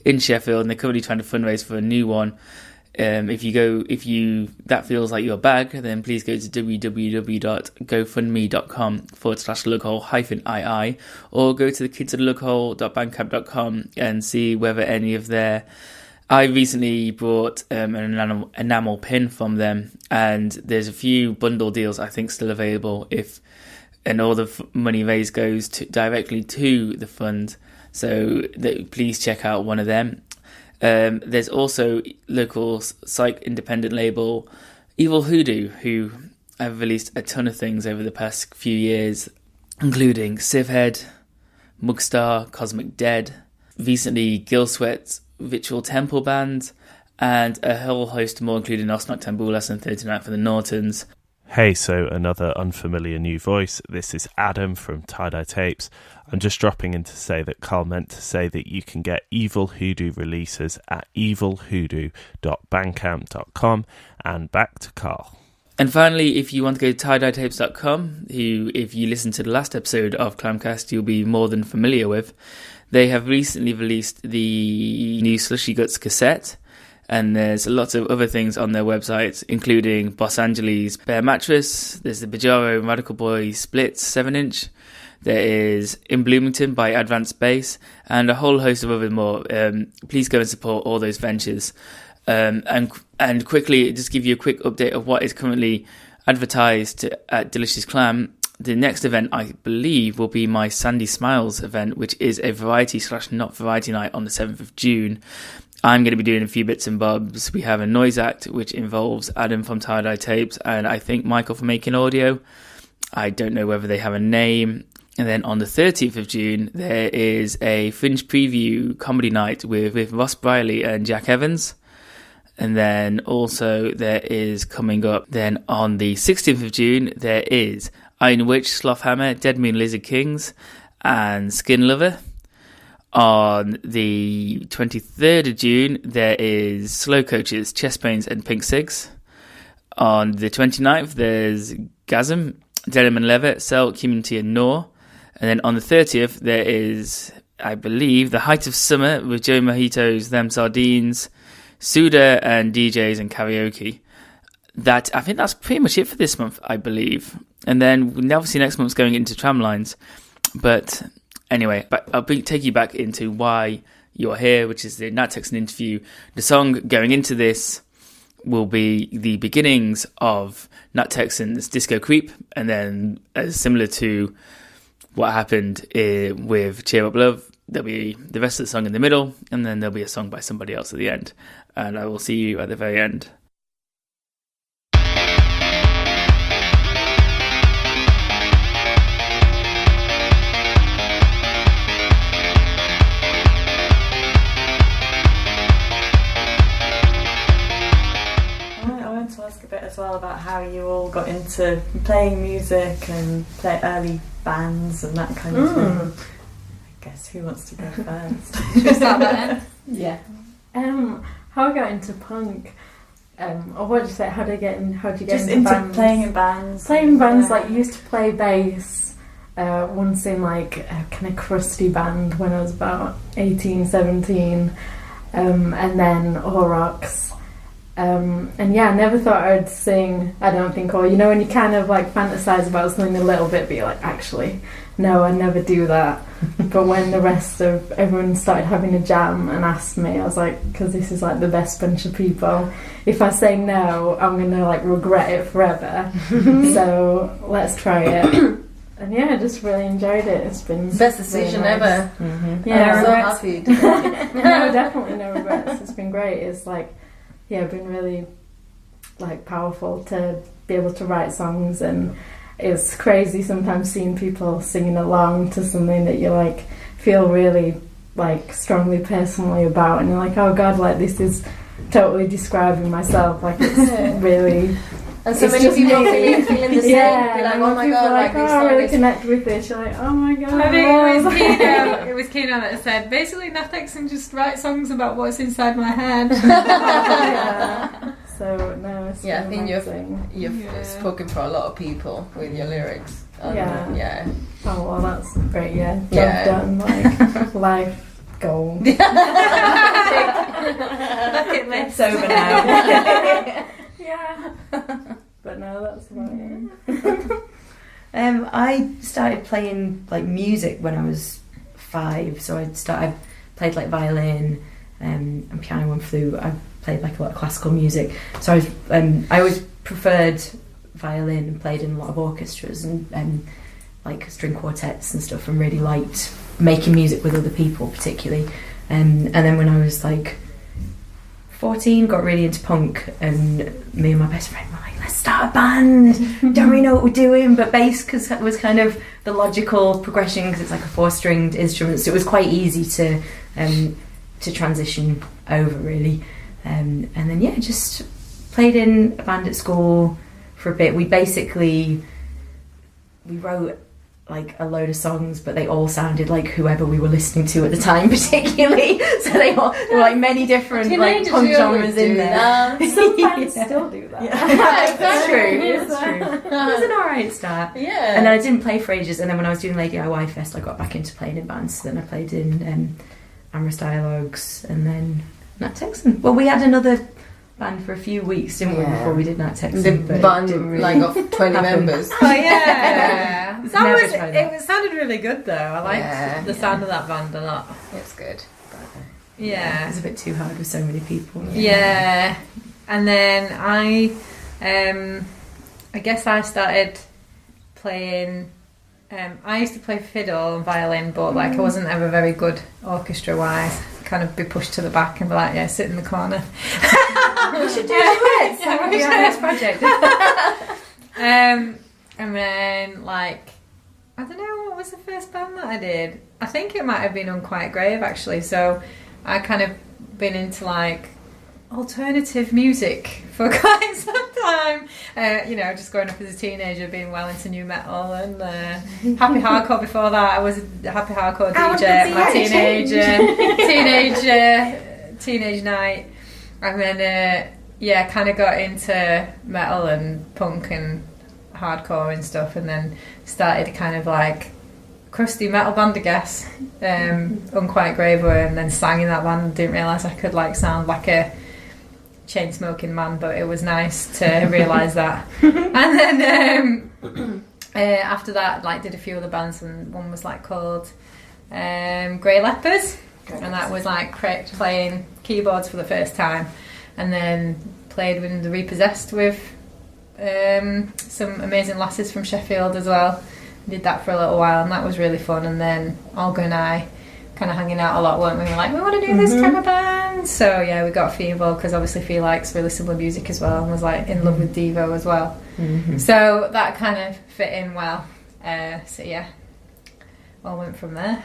in Sheffield, and they're currently trying to fundraise for a new one. If that feels like your bag, then please go to www.gofundme.com/Lughole-II, or go to the kidsofthelughole.bandcamp.com and see whether any of their... I recently bought an enamel pin from them, and there's a few bundle deals I think still available, and all the money raised goes directly to the fund, so please check out one of them. There's also local psych independent label Evil Hoodoo, who have released a ton of things over the past few years, including Civhead, Mugstar, Cosmic Dead, recently Gilsweat, Ritual Temple Band, and a whole host more, including Osnock Tambulas and 39 for the Nortons. Hey, so another unfamiliar new voice. This is Adam from Tye Die Tapes. I'm just dropping in to say that Carl meant to say that you can get Evil Hoodoo releases at evilhoodoo.bandcamp.com. And back to Carl. And finally, if you want to go to tyedyetapes.com, who, if you listen to the last episode of Clamcast, you'll be more than familiar with, they have recently released the new Slushy Guts cassette. And there's lots of other things on their website, including Boss Angeles Bare Mattress, there's the Bajaro and Radical Boy Splits 7-inch, there is In Bloomington by Advanced Bass, and a whole host of other more. Please go and support all those ventures. And quickly, just give you a quick update of what is currently advertised at Delicious Clam. The next event, I believe, will be my Sandy Smiles event, which is a variety/not variety night on the 7th of June. I'm going to be doing a few bits and bobs. We have a noise act, which involves Adam from Tye Die Tapes, and I think Michael from Making Audio. I don't know whether they have a name. And then on the 30th of June, there is a Fringe Preview comedy night with Ross Briley and Jack Evans. And then also there is coming up, then on the 16th of June, there is Iron Witch, Slothhammer, Dead Moon Lizard Kings, and Skin Lover. On the 23rd of June, there is Slow Coaches, Chest Pains, and Pink Cigs. On the 29th, there's Gasm, Denim and Leather, Cell, Community, and Nor. And then on the 30th, there is, I believe, The Height of Summer with Joe Mojitos, Them Sardines, Suda, and DJs and karaoke. I think that's pretty much it for this month, I believe. And then obviously next month's going into Tramlines. But anyway, I'll take you back into why you're here, which is the Nachthexen interview. The song going into this will be the beginnings of Nachthexen's Disco Creep, and then similar to what happened with Cheer Up Luv, there'll be the rest of the song in the middle, and then there'll be a song by somebody else at the end. And I will see you at the very end. To ask a bit as well about how you all got into playing music and play early bands and that kind of thing. I guess who wants to go first? Should we start there? Yeah. How I got into punk, or what did you say? How did you get into bands? Playing in bands. Playing bands, like used to play bass. Once in like a kind of crusty band when I was about 18, 17, and then all rocks. And yeah, I never thought I'd sing, I don't think, or when you kind of like fantasize about something a little bit, but you're like, actually, no, I'd never do that. But when the rest of everyone started having a jam and asked me, I was like, because this is like the best bunch of people, if I say no, I'm gonna like regret it forever. So let's try it. And yeah, I just really enjoyed it. It's been best decision really nice. ever. Yeah, I'm so happy. No, definitely no regrets. It's been great. It's like, yeah, been really like powerful to be able to write songs, and it's crazy sometimes seeing people singing along to something that you like feel really like strongly personally about, and you're like, oh god, like this is totally describing myself, like it's really. And so many people feeling the same. Yeah, be like, oh my god, like this I song really is... connect with this. You're like, oh my god. I think it was Keno that said, basically Nachthexen just write songs about what's inside my head. Yeah. So no, it's I think amazing. you've spoken for a lot of people with your lyrics. Yeah. Oh well, that's great. Yeah, Yeah. done. Like life goal. Bucket list. It's over now. Yeah. But no, that's about it. I started playing like music when I was 5, so I played like violin and piano and flute. I played like a lot of classical music, so I always preferred violin and played in a lot of orchestras and like string quartets and stuff, and really liked making music with other people particularly. And then when I was like 14, got really into punk, and me and my best friend were like, let's start a band, don't really know what we're doing, but bass was kind of the logical progression because it's like a 4-stringed instrument, so it was quite easy to transition over really. And then just played in a band at school for a bit. We wrote like a load of songs, but they all sounded like whoever we were listening to at the time particularly, so there were like many different like punk genres in there. Some bands still do that. That's true. It was an alright start. Yeah. And then I didn't play for ages, and then when I was doing Lady DIY Fest I got back into playing in bands. So then I played in Amherst Dialogues and then Nachthexen. Well, we had another band for a few weeks, didn't we, before we did Nachthexen? The band really of 20 members. Oh yeah. Never tried that. It sounded really good though. I liked the sound of that band a lot. It's good. Yeah. It was a bit too hard with so many people. Yeah. And then I guess I started playing. I used to play fiddle and violin, but like I wasn't ever very good orchestra wise. Kind of be pushed to the back and be like, sit in the corner. We should do it. That would be our next project. And then like, I don't know, what was the first band that I did? I think it might have been Unquiet Grave actually. So I kind of been into like alternative music for quite some time. Just growing up as a teenager, being well into new metal and happy hardcore. Before that, I was a happy hardcore DJ at my teenage night, and then kind of got into metal and punk and hardcore and stuff, and then started kind of like crusty metal band, I guess. Unquiet Grave were, and then sang in that band. Didn't realise I could like sound like a chain smoking man, but it was nice to realise that. And then after that, like did a few other bands, and one was like called Grey Leopards, and that was like Pret playing keyboards for the first time, and then played with the Repossessed with some amazing lasses from Sheffield as well. Did that for a little while, and that was really fun. And then Olga and I kind of hanging out a lot, weren't we? We were like, we want to do this kind of band. So yeah, we got Fee involved because obviously Fee likes really similar music as well, and was like in love with Devo as well. So that kind of fit in well. All went from there.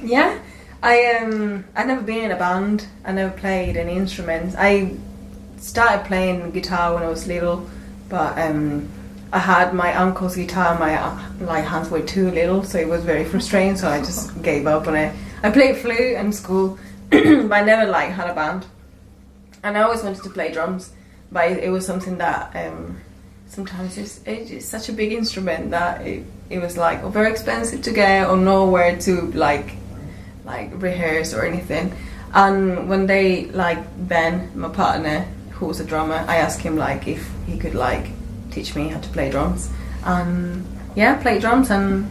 Yeah, I never been in a band. I never played any instruments. I started playing guitar when I was little, but I had my uncle's guitar. My hands were too little, so it was very frustrating. So I just gave up on it. I played flute in school, but I never had a band. And I always wanted to play drums, but it was something that sometimes it's such a big instrument that it was very expensive to get, or nowhere to like rehearse or anything. And one day, Ben, my partner, who was a drummer, I asked him if he could teach me how to play drums. And played drums, and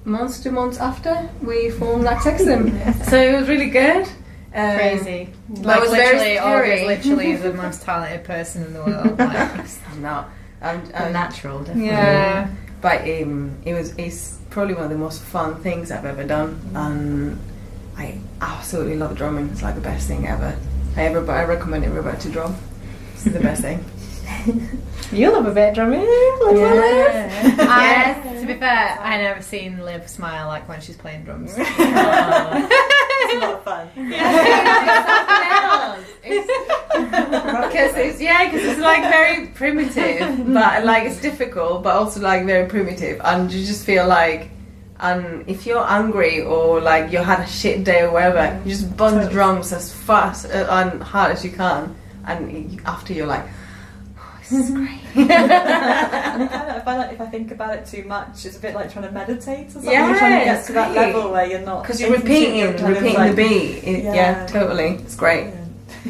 months, 2 months after, we formed Nachthexen. So it was really good. Crazy. But it was very Olga's scary. literally the most talented person in the world. I'm not. I'm natural, definitely. Yeah. But it's probably one of the most fun things I've ever done, and I absolutely love drumming. It's the best thing ever. I recommend everybody to drum. It's the best thing. You love a bit of drumming. Yeah. To be fair, I never seen Liv smile when she's playing drums. It's a lot of fun. Because it's very primitive, but it's difficult, but also very primitive, and you just feel and if you're angry or you had a shit day or whatever, you just bang the drums as fast and hard as you can, and after you're this is great. I find if I think about it too much, it's a bit like trying to meditate or something. Yeah, you're trying to get to that level where you're not, because you're repeating the beat. Totally, it's great.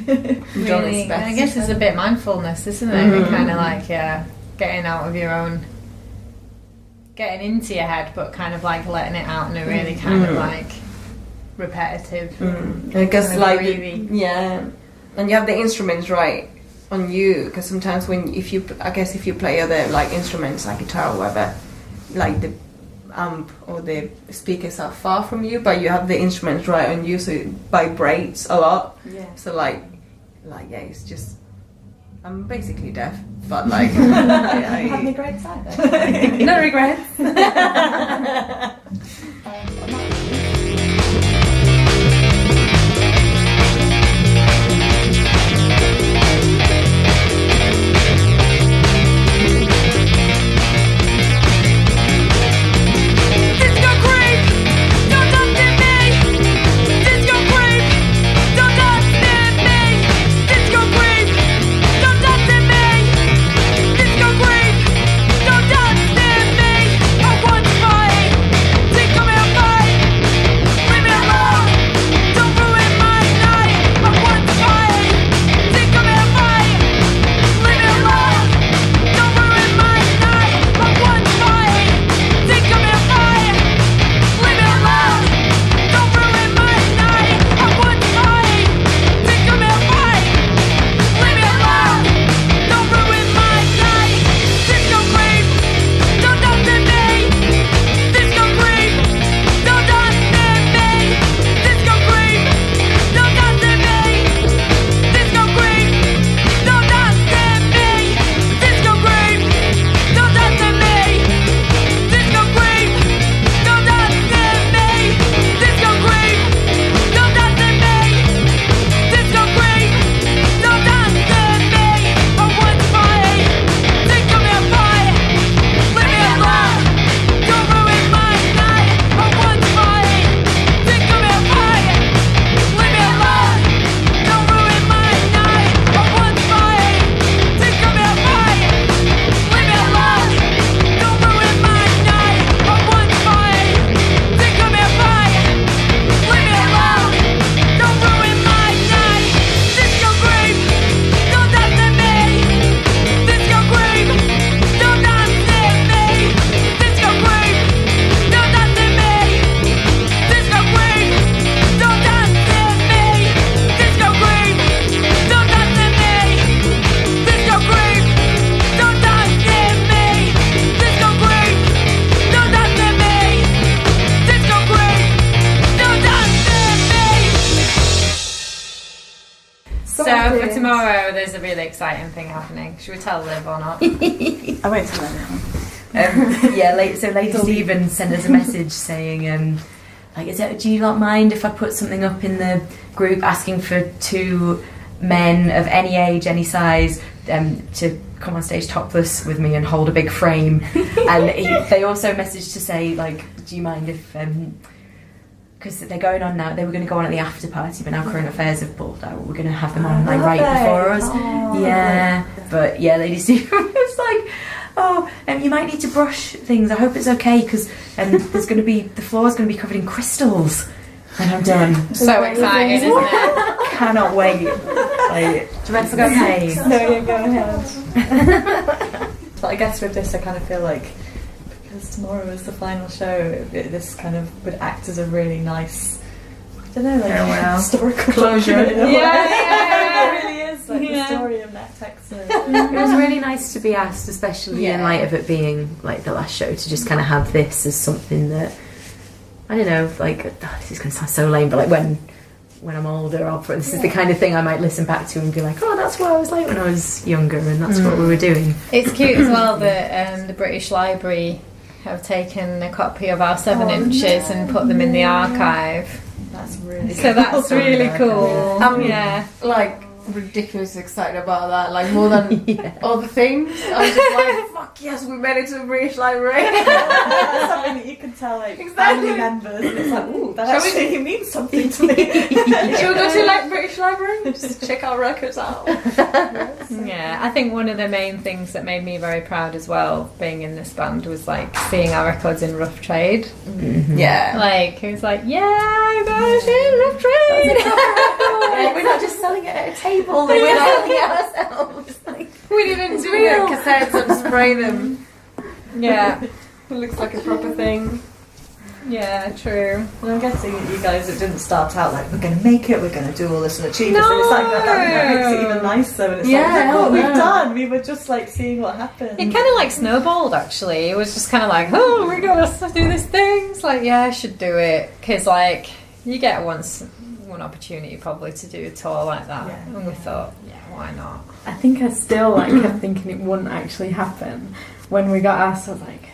Really, I guess it's a bit mindfulness, isn't it? Kind of getting out of your own, getting into your head, but kind of letting it out in a really kind of repetitive. Because breathy. and you have the instruments right on you, because sometimes if you play other instruments like guitar or whatever, the amp or the speakers are far from you, but you have the instruments right on you, so it vibrates a lot. So it's just, I'm basically deaf. but like, Having a great time. no regrets. So for tomorrow, there's a really exciting thing happening. Should we tell Liv or not? I won't tell anyone. So Lady Stephen sent us a message saying, do you not mind if I put something up in the group asking for 2 men of any age, any size, to come on stage topless with me and hold a big frame? And they also messaged to say, do you mind if... because they're going on now, they were going to go on at the after party, but now current affairs have pulled out. We're going to have them on right before us. But Lady Stephen was like, you might need to brush things. I hope it's okay, because there's going to be, the floor's going to be covered in crystals. And I'm done. So excited, isn't it? Cannot wait. Do you want to go ahead? No, you go ahead. But I guess with this, I kind of feel like, because tomorrow is the final show, this kind of would act as a really nice, I don't know, historical closure. It really is the story of Nachthexen. It was really nice to be asked, especially in light of it being the last show, to just kind of have this as something that, I don't know, this is going to sound so lame, but when I'm older, this is the kind of thing I might listen back to and be like, oh, that's what I was like when I was younger, and that's what we were doing. It's cute as well that the British Library have taken a copy of our 7 inches and put them in the archive. That's really so that's really cool. Ridiculously excited about that, more than other things. I was just like, fuck yes, we made it to the British Library. That's something that you can tell family members, and it's ooh, that actually means something to me. Should we go to British Library? Just check our records out. Yeah, I think one of the main things that made me very proud as well, being in this band, was seeing our records in rough trade. Mm-hmm. Yeah, it was gosh, in rough trade. We're not just selling it at a table. We're selling it ourselves. We didn't do it cassettes and spray them. Yeah, it looks like a proper thing. Yeah, true. And I'm guessing you guys, it didn't start out we're going to make it, we're going to do all this and achieve this. And it's that makes it even nicer. And it's look what we've done. We were just seeing what happened. It kind of snowballed, actually. It was just kind of oh, we got to do this thing. It's I should do it. Because you get once one opportunity probably to do a tour like that, and we thought, why not? I think I still like kept thinking it wouldn't actually happen. When we got asked, I was like,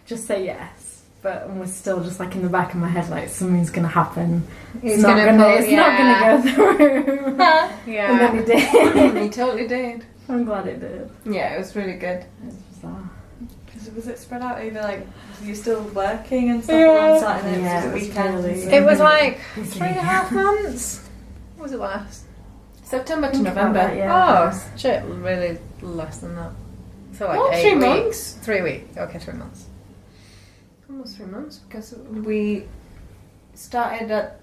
just say yes. But we're still just like in the back of my head, like something's gonna happen. It's not gonna go through. Yeah. And then it did. He totally did. I'm glad it did. Yeah, it was really good. It was bizarre. Was it spread out over like, were you still working and stuff alongside and Yeah, it was it was weekends? really- It was like 3.5 months. What was it last? September to November. Yeah. Oh, shit, really less than that. So like What, 8 3 weeks. months? 3 weeks. Okay, 3 months. Almost 3 months, because we started at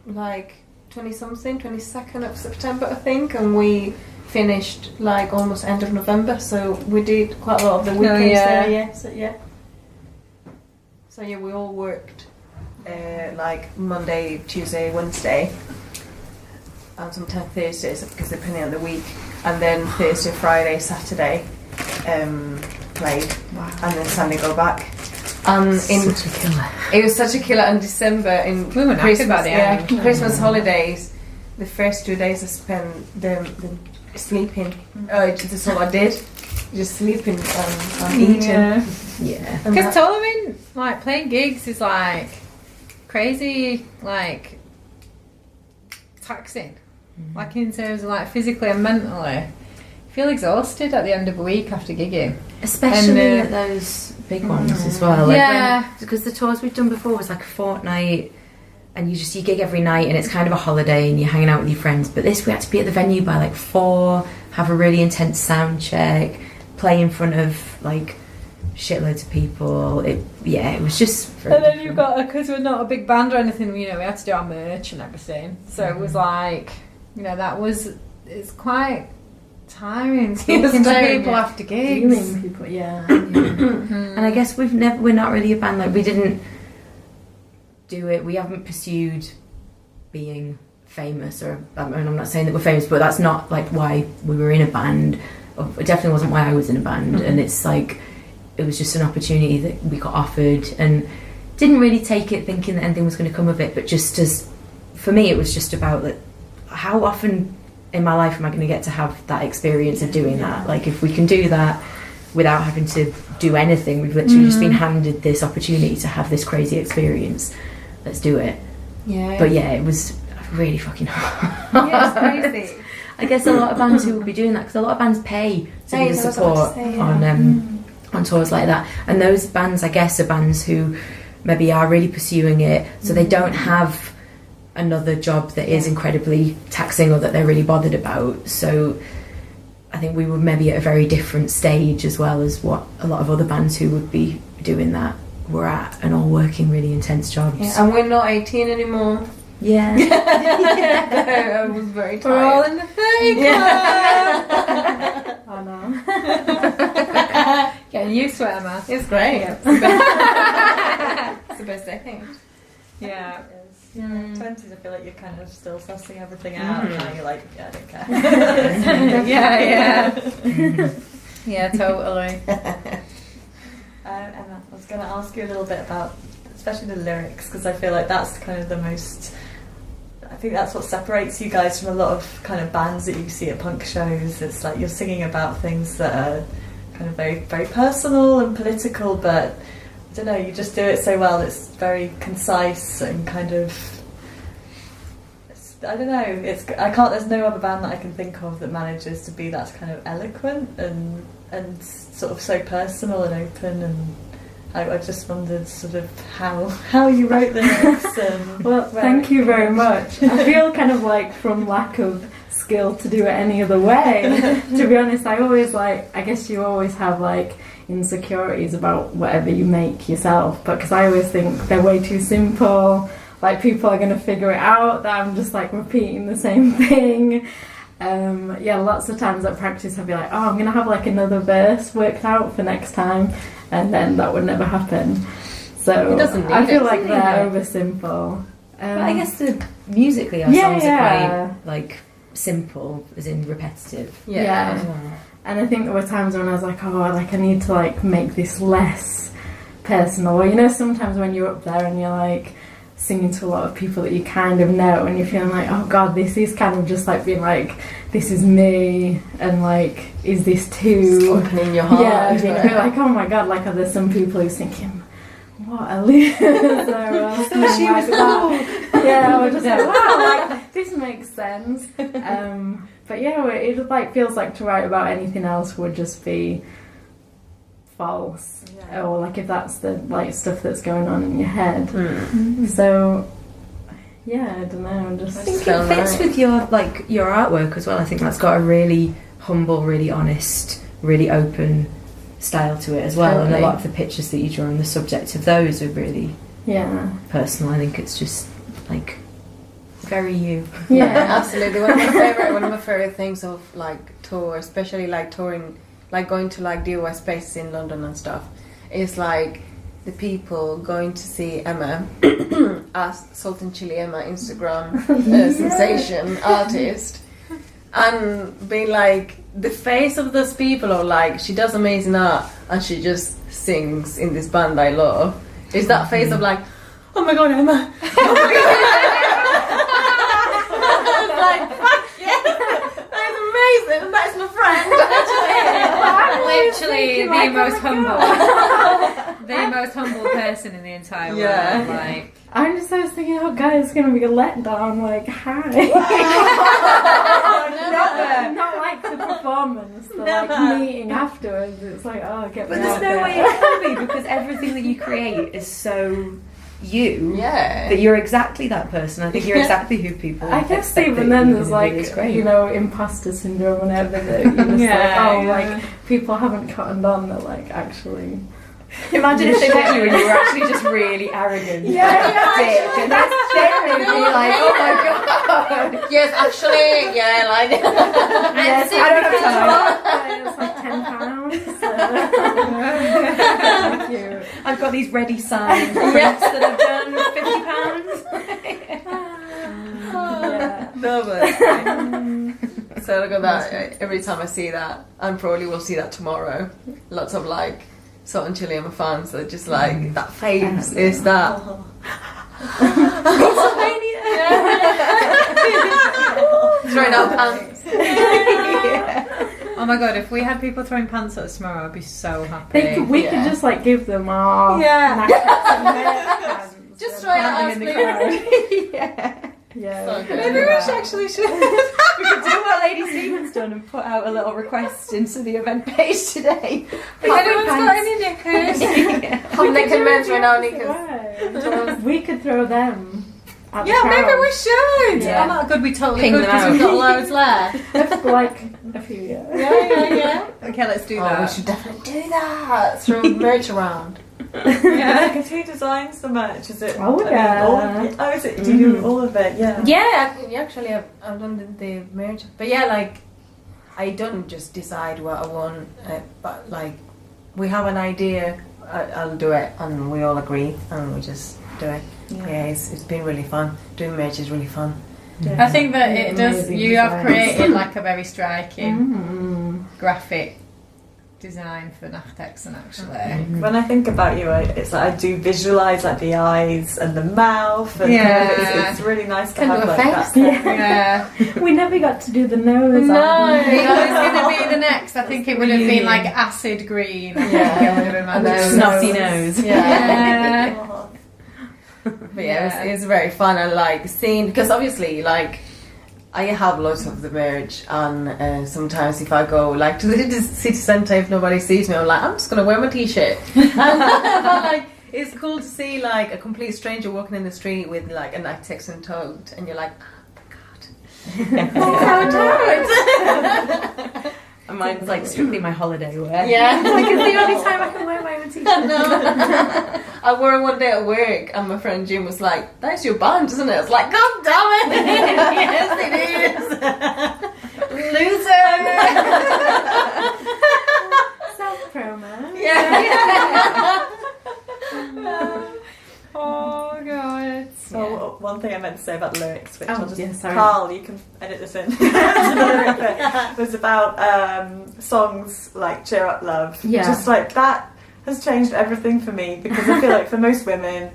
like 20-something, 22nd of September, I think, and we finished like almost end of November, so we did quite a lot of the weekends there, So yeah, we all worked like Monday, Tuesday, Wednesday, and sometimes Thursdays, because depending on the week, and then Thursday, Friday, Saturday played, and then Sunday go back. Such a killer. It was such a killer in December, in We were knackered Christmas, by the end. Christmas holidays. The first 2 days I spent them sleeping. That's all I did. Just sleeping and eating. Yeah. Because touring, like playing gigs, is like crazy, like taxing. Like in terms of like physically and mentally. I feel exhausted at the end of a week after gigging. Especially at those big ones as well. Like Yeah. because the tours we've done before was like a fortnight, and you gig every night, and it's kind of a holiday, and you're hanging out with your friends. But this, we had to be at the venue by like 4, have a really intense sound check, play in front of like shitloads of people. It was just. And then you've got, because we're not a big band or anything, we had to do our merch and everything. So it was like, it's quite tiring speaking to people after gigs. Feeling people, And I guess we're not really a band, like we didn't do it, we haven't pursued being famous, or and I'm not saying that we're famous, but that's not like why we were in a band. It definitely wasn't why I was in a band. And it's like, it was just an opportunity that we got offered, and didn't really take it thinking that anything was going to come of it, but just as, for me, it was just about that, how often in my life am I going to get to have that experience of doing that? Like, if we can do that without having to do anything, we've literally just been handed this opportunity to have this crazy experience. Let's do it. Yeah. But yeah, it was really fucking hard. Yeah, it's crazy. I guess a lot of bands who would be doing that, because a lot of bands pay to be the support on tours like that, and those bands, I guess, are bands who maybe are really pursuing it, so they don't have another job that is incredibly taxing or that they're really bothered about. So I think we were maybe at a very different stage as well as what a lot of other bands who would be doing that were at, and all working really intense jobs. Yeah, and we're not 18 anymore. Yeah. I was very tired. We're all in the 30 club. I know. Getting used to it, Emma. It's great. It's the best I think. Yeah. 20s, I feel like you're kind of still sussing everything out, and now you're like, I don't care. Yeah, totally. Emma, I was going to ask you a little bit about, especially the lyrics, because I feel like that's kind of the most, I think that's what separates you guys from a lot of kind of bands that you see at punk shows. It's like you're singing about things that are kind of very, very personal and political, but I don't know, you just do it so well. It's very concise and kind of, I don't know, there's no other band that I can think of that manages to be that kind of eloquent and sort of so personal and open, and I just wondered sort of how you wrote the lyrics. Well, thank you very much. I feel kind of like from lack of skill to do it any other way. To be honest, I guess you always have like insecurities about whatever you make yourself, but because I always think they're way too simple, like people are going to figure it out, that I'm just like repeating the same thing. Lots of times at practice I'd be like, I'm going to have like another verse worked out for next time, and then that would never happen. So I feel like they're over simple. But I guess musically our songs are quite like simple, as in repetitive. Yeah. And I think there were times when I was like, I need to like make this less personal. Or, sometimes when you're up there and you're like singing to a lot of people that you kind of know, and you're feeling like, oh god, this is kind of just like being like, this is me, and like, is this too opening your heart? Yeah, you're like, oh my god, like, are there some people who's thinking, what a loser? She was cool. Yeah, I was just like, wow, like, this makes sense. But yeah, it like feels like to write about anything else would just be false, or like if that's the like stuff that's going on in your head. So yeah, I don't know. Just I think it fits with your artwork as well. I think that's got a really humble, really honest, really open style to it as well. Totally. And a lot of the pictures that you draw and the subject of those are really personal. I think it's just like very you. Yeah, absolutely. One of my favorite things of like tour, especially like touring, like going to like DIY spaces in London and stuff, is like the people going to see Emma as Salt and Chili Emma, Instagram sensation artist, and being like the face of those people, or like she does amazing art and she just sings in this band I love. Is that face of like, oh my god, Emma. Like, fuck yeah, that's amazing, that's my friend. I'm literally the most humble person in the entire world. Like, I'm just always thinking, oh god, it's going to be a letdown, like, hi. Not like the performance, the like meeting afterwards. It's like, oh, get me But there's out no there. way it can be, because everything that you create is so you that you're exactly that person. I think you're exactly who people I guess expect even that then you're there's gonna like, be. It's great. you know, imposter syndrome and everything. You're just like, oh, like, people haven't cottoned on that, like, actually... Imagine if they met you and you were actually just really arrogant. Dick, and that's genuinely like, oh my god. Yes, actually, like. Yes, I don't have it's like £10. Thank you. I've got these ready signed prints that I've done, £50. No, but so look at that. Every time I see that, and probably will see that tomorrow. Lots of like Salt and Chili Emma fans that just like that face is that. Throwing out pants. oh my god, if we had people throwing pants at us tomorrow, I'd be so happy. We could just like give them all. Just straight out in the crowd. So good. Maybe we actually should. We could do what Lady Stephen's done and put out a little request into the event page today. If anyone's got any knickers, I'm naked men's right now, knickers. We could throw them. At the maybe crowd. we should. Yeah. Oh my god, we totally Ping could, them because out. we've got loads left. Like a few years. Yeah. Okay, let's do Oh, that. we should definitely do that. Throw merch around. Because who designs the merch? Is it? Oh, yeah. all of it? Oh, is it? Do you do all of it? Yeah. Yeah, actually, I've done the merch. But yeah, like, I don't just decide what I want, but like, we have an idea, I'll do it, and we all agree, and we just do it. Yeah, it's been really fun. Doing merch is really fun. I think that it does. Amazing You have designs. created like a very striking graphic design for Nachthexen, actually. When I think about you, it's like I do visualise like the eyes and the mouth, and it's really nice to Can have do a like face. that. Yeah. We never got to do the nose. No. That was going to be the next. I think it would have been like acid green. I think it would have been my nose. Snotty nose. Yeah. But yeah, it's very fun. I like seeing, because obviously, like, I have lots of the merch, and sometimes if I go like to the city centre, if nobody sees me, I'm like, I'm just gonna wear my t-shirt. And like, it's cool to see like a complete stranger walking in the street with like a Nachthexen tote, and you're like, And mine's like strictly my holiday wear. Yeah. Like it's the only time I can wear my own t-shirt. I wore it one day at work, and my friend Jim was like, "That's your band, isn't it?" I was like, "God damn it! Yes, it is." Loser. Self-promo. Yeah. Oh god. So one thing I meant to say about the lyrics, which Oh, I'll just yeah, sorry. Carl, you can edit this in. Was about songs like "Cheer Up Luv." Yeah. Just like that has changed everything for me, because I feel like for most women,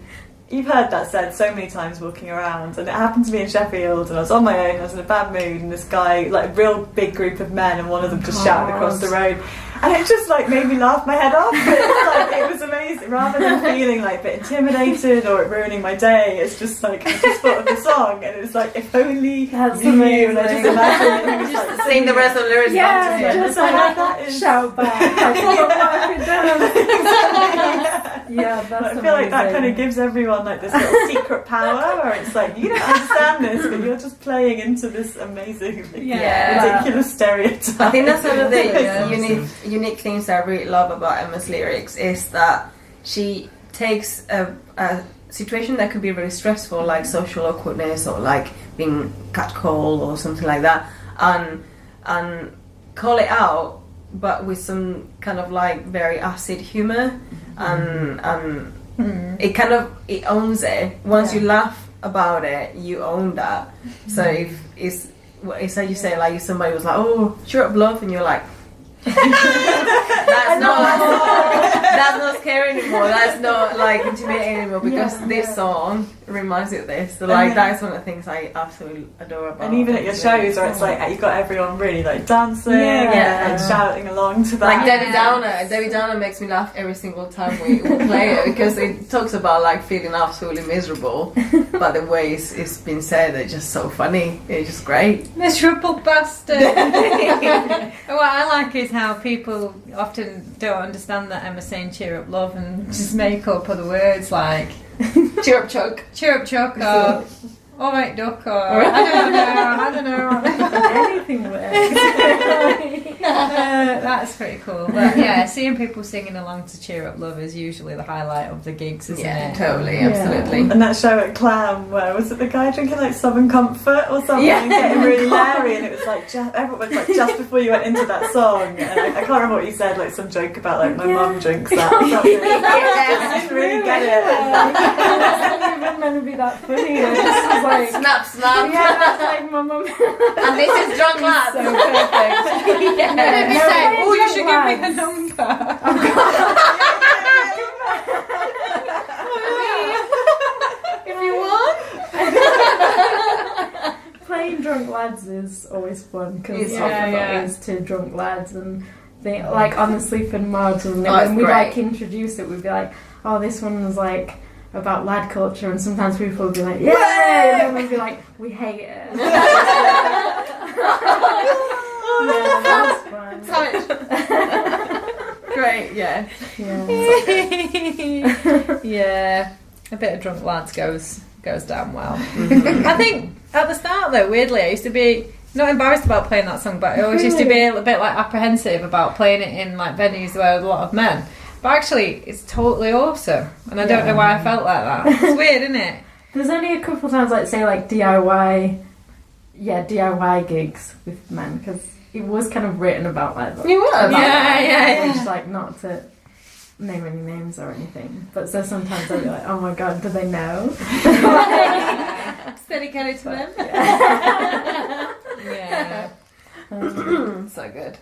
you've heard that said so many times walking around, and it happened to me in Sheffield, and I was on my own, I was in a bad mood, and this guy, like a real big group of men, and one of them just shouted across the road, and it just like made me laugh my head off. It was amazing. Rather than feeling like a bit intimidated or it ruining my day, it's just like I just thought of the song, and it was like, if only That's you knew, and I amazing. just imagined he was Just like sing the rest of the lyrics back to him. just that is shout back. Yeah, that's I feel like that kind of gives everyone like this little secret power where it's like, you don't understand this, but you're just playing into this amazing, ridiculous stereotype. I think that's one of the unique things that I really love about Emma's lyrics is that she takes a situation that could be really stressful, like social awkwardness or like being catcalled or something like that, and call it out, but with some kind of like very acid humour, and it kind of owns it. Once you laugh about it, you own that. So if it's like you say, like if somebody was like, "Oh, cheer up, love," and you're like, that's not scary anymore. That's not like intimidating anymore because this song reminds you of this. So like that's one of the things I absolutely adore about. And even at your shows where it's like you've got everyone really like dancing and shouting along to that. Like Debbie Downer makes me laugh every single time we play it because it talks about like feeling absolutely miserable, but the way it's been said, it's just so funny. It's just great. Miserable bastard. What I like is how people often don't understand that Emma's saying cheer up love and just make up other words like Cheer up, Chuck. cheer up chuck or alright duck or I don't know. anything works. That's pretty cool. But yeah, seeing people singing along to cheer up love is usually the highlight of the gigs, isn't it? Totally, absolutely. And that show at Clam, where was it the guy drinking like Southern Comfort or something, and getting really leery, and it was like everyone was like just before you went into that song, and I can't remember what you said, like some joke about like my mum drinks that or something. I just really get it. It's not even meant to be that funny. It just was like Snap. yeah, that's like my mum. And this is Drunk Lad. So perfect. Let me say, oh, you should give me her number. If you want. Playing Drunk Lads is always fun because It's often it is to drunk lads, and they like on the Sleaford Mods, and when we like introduce it, we'd be like, oh, this one was like about lad culture, and sometimes people would be like, yay, and then we'd be like, we hate it. That's great, yeah. Yeah, a bit of Drunk Lads goes down well. I think at the start though, weirdly, I used to be not embarrassed about playing that song, but I always used to be a bit like apprehensive about playing it in like venues where there were a lot of men. But actually, it's totally awesome, and I don't know why I felt like that. It's weird, isn't it? There's only a couple of times, like say, like DIY gigs with men, because it was kind of written about like that. You were, yeah. Just like not to name any names or anything, but so sometimes I'll be like, oh my god, do they know? Dedicated to them. Yeah. So good.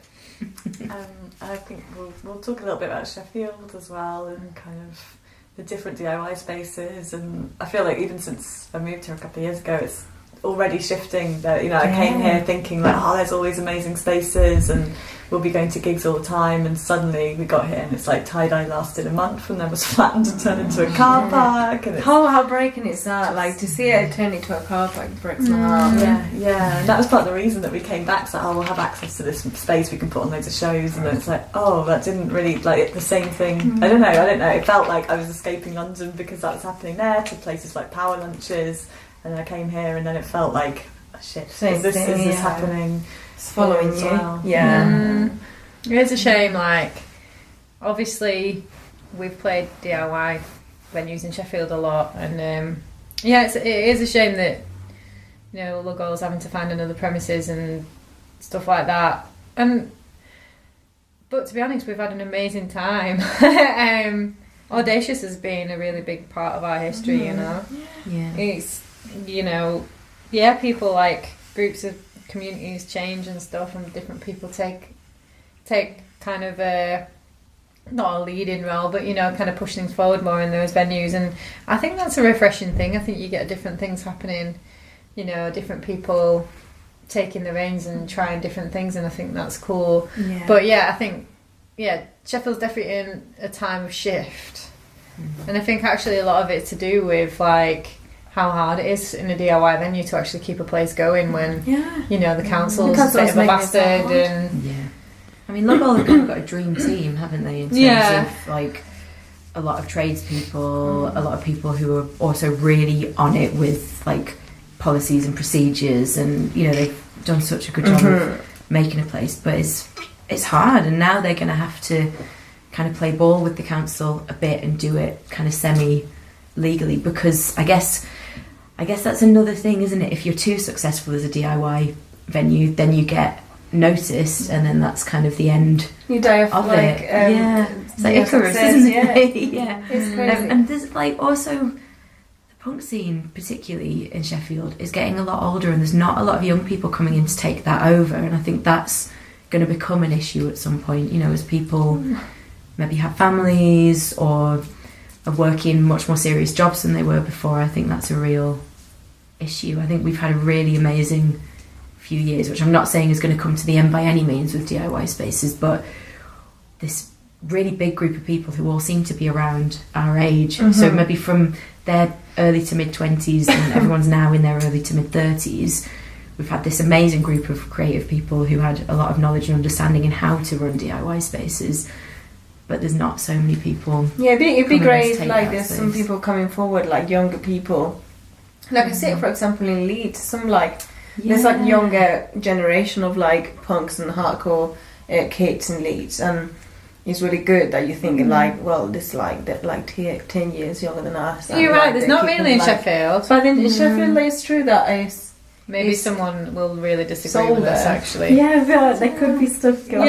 I think we'll talk a little bit about Sheffield as well, and kind of the different DIY spaces. And I feel like even since I moved here a couple of years ago, it's already shifting. That I came here thinking like, oh, there's all these amazing spaces, and we'll be going to gigs all the time. And suddenly we got here, and it's like Tye Die lasted a month, and then was flattened and turned into a car park. And it's How breaking is that? Like to see it turn into a car park breaks my heart. Yeah, and that was part of the reason that we came back. So, we'll have access to this space, we can put on loads of shows, and then it's like, oh, that didn't really like the same thing. I don't know. It felt like I was escaping London because that was happening there, to places like Power Lunches, and then I came here, and then it felt like, oh, shit, is this happening? It's following you. Well? Yeah. It's a shame. Like, obviously, we've played DIY venues in Sheffield a lot, and it is a shame that Lughole's having to find another premises and stuff like that. But to be honest, we've had an amazing time. Audacious has been a really big part of our history. Yeah. It's people like groups of communities change and stuff, and different people take kind of not a leading role, but kind of push things forward more in those venues. And I think that's a refreshing thing. I think you get different things happening, different people taking the reins and trying different things, and I think that's cool. Yeah. But I think Sheffield's definitely in a time of shift, and I think actually a lot of it's to do with like how hard it is in a DIY venue to actually keep a place going when the council's a bit of a bastard. And I mean, Lughole have kind of got a dream team, haven't they, in terms of like a lot of tradespeople, a lot of people who are also really on it with like policies and procedures, and they've done such a good job of making a place, but it's hard, and now they're going to have to kind of play ball with the council a bit and do it kind of semi-legally, because I guess that's another thing, isn't it? If you're too successful as a DIY venue, then you get noticed, and then that's kind of the end. You die of it. It's like Icarus, isn't it? Yeah, it's crazy. And there's like also the punk scene, particularly in Sheffield, is getting a lot older, and there's not a lot of young people coming in to take that over, and I think that's going to become an issue at some point, as people maybe have families or are working much more serious jobs than they were before. I think that's a real issue. I think we've had a really amazing few years, which I'm not saying is going to come to the end by any means with DIY spaces, but this really big group of people who all seem to be around our age, so maybe from their early to mid-20s and everyone's now in their early to mid-30s, we've had this amazing group of creative people who had a lot of knowledge and understanding in how to run DIY spaces, but there's not so many people. Yeah, it'd be great if like there's some people coming forward, like younger people. Like I say, for example, in Leeds, some there's like younger generation of like punks and hardcore kids in Leeds, and it's really good that you're thinking like, well, this like 10 years younger than us. You're right. There's not really in Sheffield, but in Sheffield, it's true that it's maybe someone will really disagree with us. Actually, I feel like there could be stuff going on.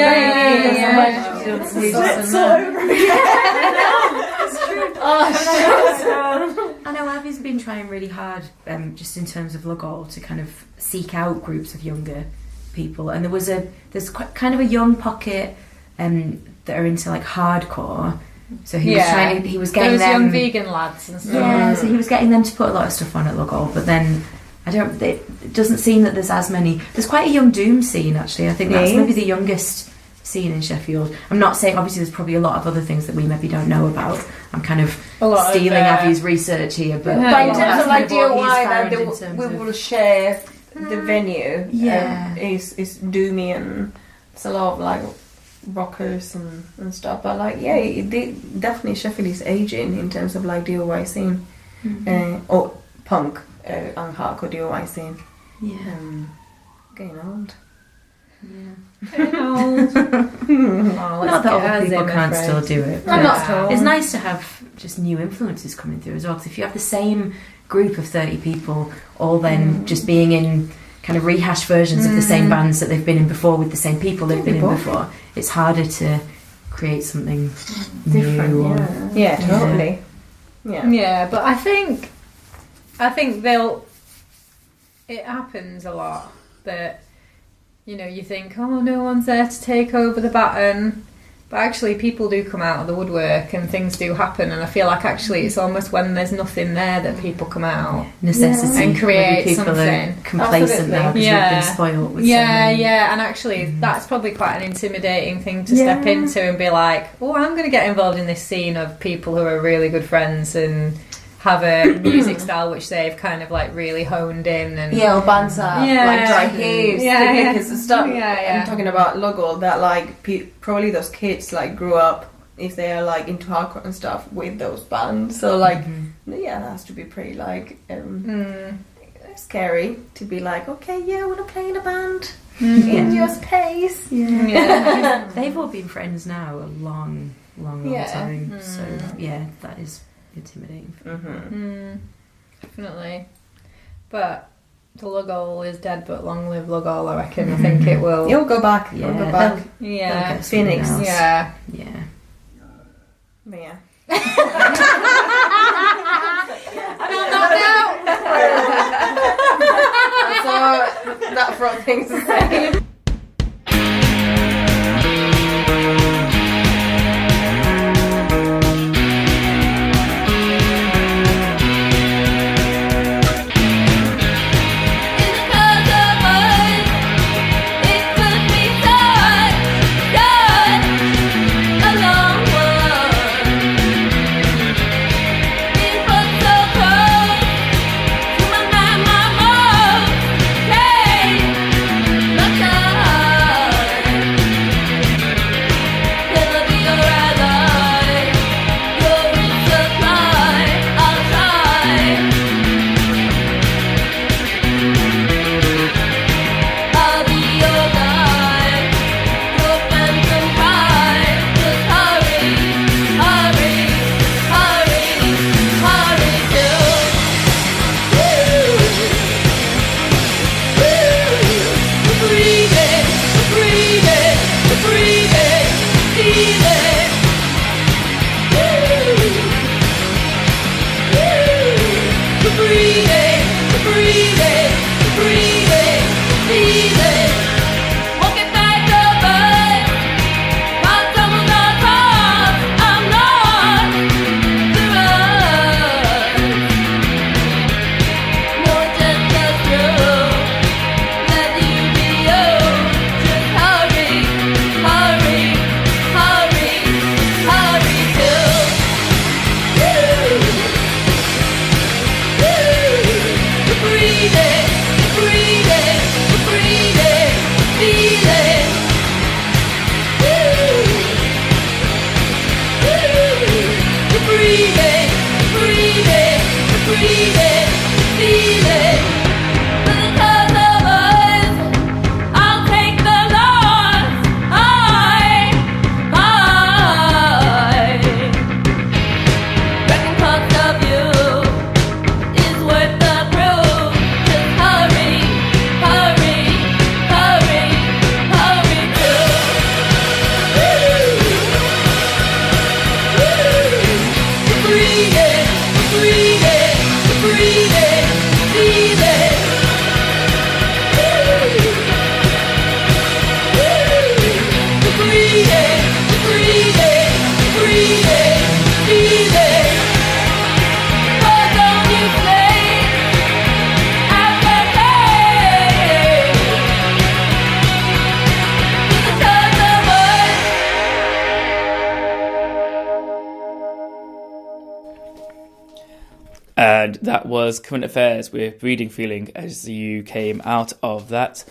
I know Abby's been trying really hard, just in terms of Lughole, to kind of seek out groups of younger people, and there's quite kind of a young pocket that are into like hardcore. So he was getting those them young vegan lads and stuff. Yeah, so he was getting them to put a lot of stuff on at Lughole, but then it doesn't seem that there's as many. There's quite a young doom scene, actually. I think that's maybe the youngest scene in Sheffield. I'm not saying, obviously there's probably a lot of other things that we maybe don't know about. I'm kind of stealing Abby's research here, but in terms of like DIY, that we will share the venue. Is doomy, and it's a lot of like rockers and stuff, but like definitely Sheffield is aging in terms of like DIY scene, or punk and hardcore DIY scene. Getting old. Getting old. Not that other people can't still do it. I'm not told. It's nice to have just new influences coming through as well, because if you have the same group of 30 people all then just being in kind of rehashed versions of the same bands that they've been in before with the same people they've been in before, it's harder to create something different. New Totally. Yeah, but I think it happens a lot that you think, oh, no one's there to take over the baton, but actually people do come out of the woodwork and things do happen, and I feel like actually it's almost when there's nothing there that people come out necessity and create people something. Are complacent now because they've been spoiled with and actually that's probably quite an intimidating thing to step into and be like, oh, I'm going to get involved in this scene of people who are really good friends and have a music style which they've kind of like really honed in, and or bands are like dry caves, because the stuff I'm talking about Lughole, that like probably those kids like grew up, if they are like into hardcore and stuff, with those bands, so like that has to be pretty like scary to be like, okay, I want to play in a band in your space. They've all been friends now a long time, so that is intimidating. Definitely. But the Lughole is dead, but long live Lughole, I reckon. I think it'll go back. They'll Phoenix. But that front thing's the same. And that was Current Affairs with Breeding Feeling. As you came out of that,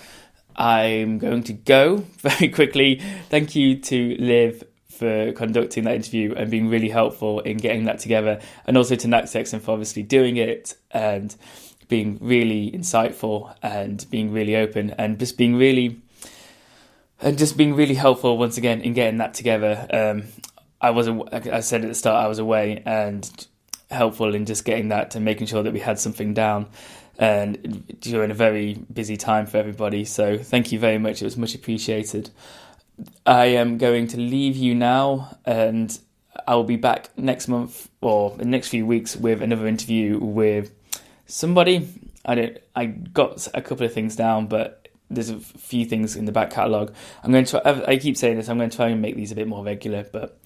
I'm going to go very quickly. Thank you to Liv for conducting that interview and being really helpful in getting that together, and also to Nachthexen for obviously doing it and being really insightful and being really open and just being really helpful once again in getting that together. I said at the start, I was away, and helpful in just getting that and making sure that we had something down and during a very busy time for everybody. So thank you very much. It was much appreciated. I am going to leave you now, and I'll be back next month or in the next few weeks with another interview with somebody. I got a couple of things down, but there's a few things in the back catalogue. I keep saying this, I'm going to try and make these a bit more regular, but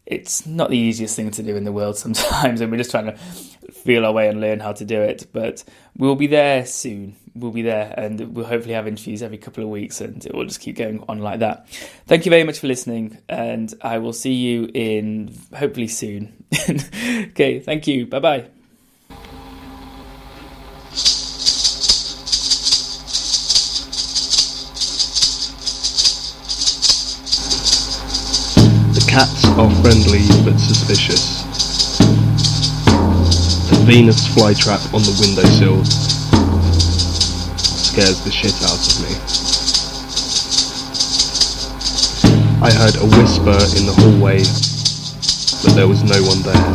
it's not the easiest thing to do in the world sometimes, and we're just trying to feel our way and learn how to do it. But we'll be there soon. We'll be there, and we'll hopefully have interviews every couple of weeks, and it will just keep going on like that. Thank you very much for listening, and I will see you in hopefully soon. Okay, thank you. Bye-bye. Cats are friendly but suspicious. The Venus flytrap on the windowsill scares the shit out of me. I heard a whisper in the hallway, but there was no one there.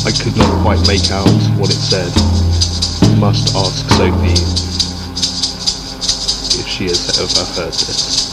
I could not quite make out what it said. Must ask Sophie if she has ever heard this.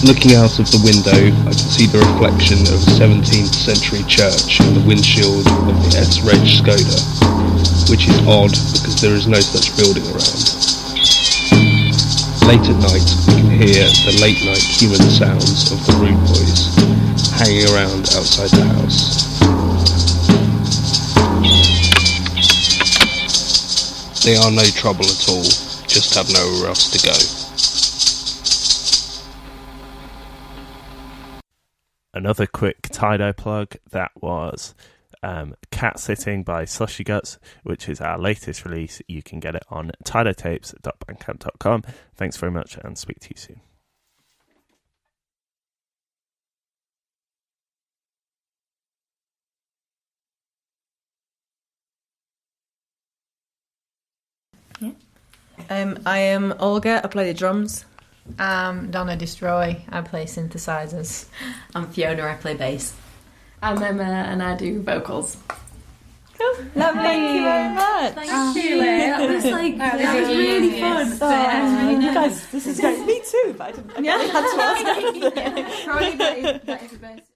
Looking out of the window, I can see the reflection of a 17th century church in the windshield of the S-Reg Skoda, which is odd because there is no such building around. Late at night, we can hear the late-night human sounds of the Rude Boys hanging around outside the house. They are no trouble at all, just have nowhere else to go. Another quick tie-dye plug, that was Catsitting by Slushy Guts, which is our latest release. You can get it on tydetapes.bandcamp.com. Thanks very much, and speak to you soon. I am Olga, I play the drums. Donna Destroy, I play synthesizers. I'm Fiona, I play bass. I'm Emma, and I do vocals. Lovely. Thank you very much. Thank you. That was really fun. Guys, this is great. Me too, but I didn't. I had to ask. Probably that is the best.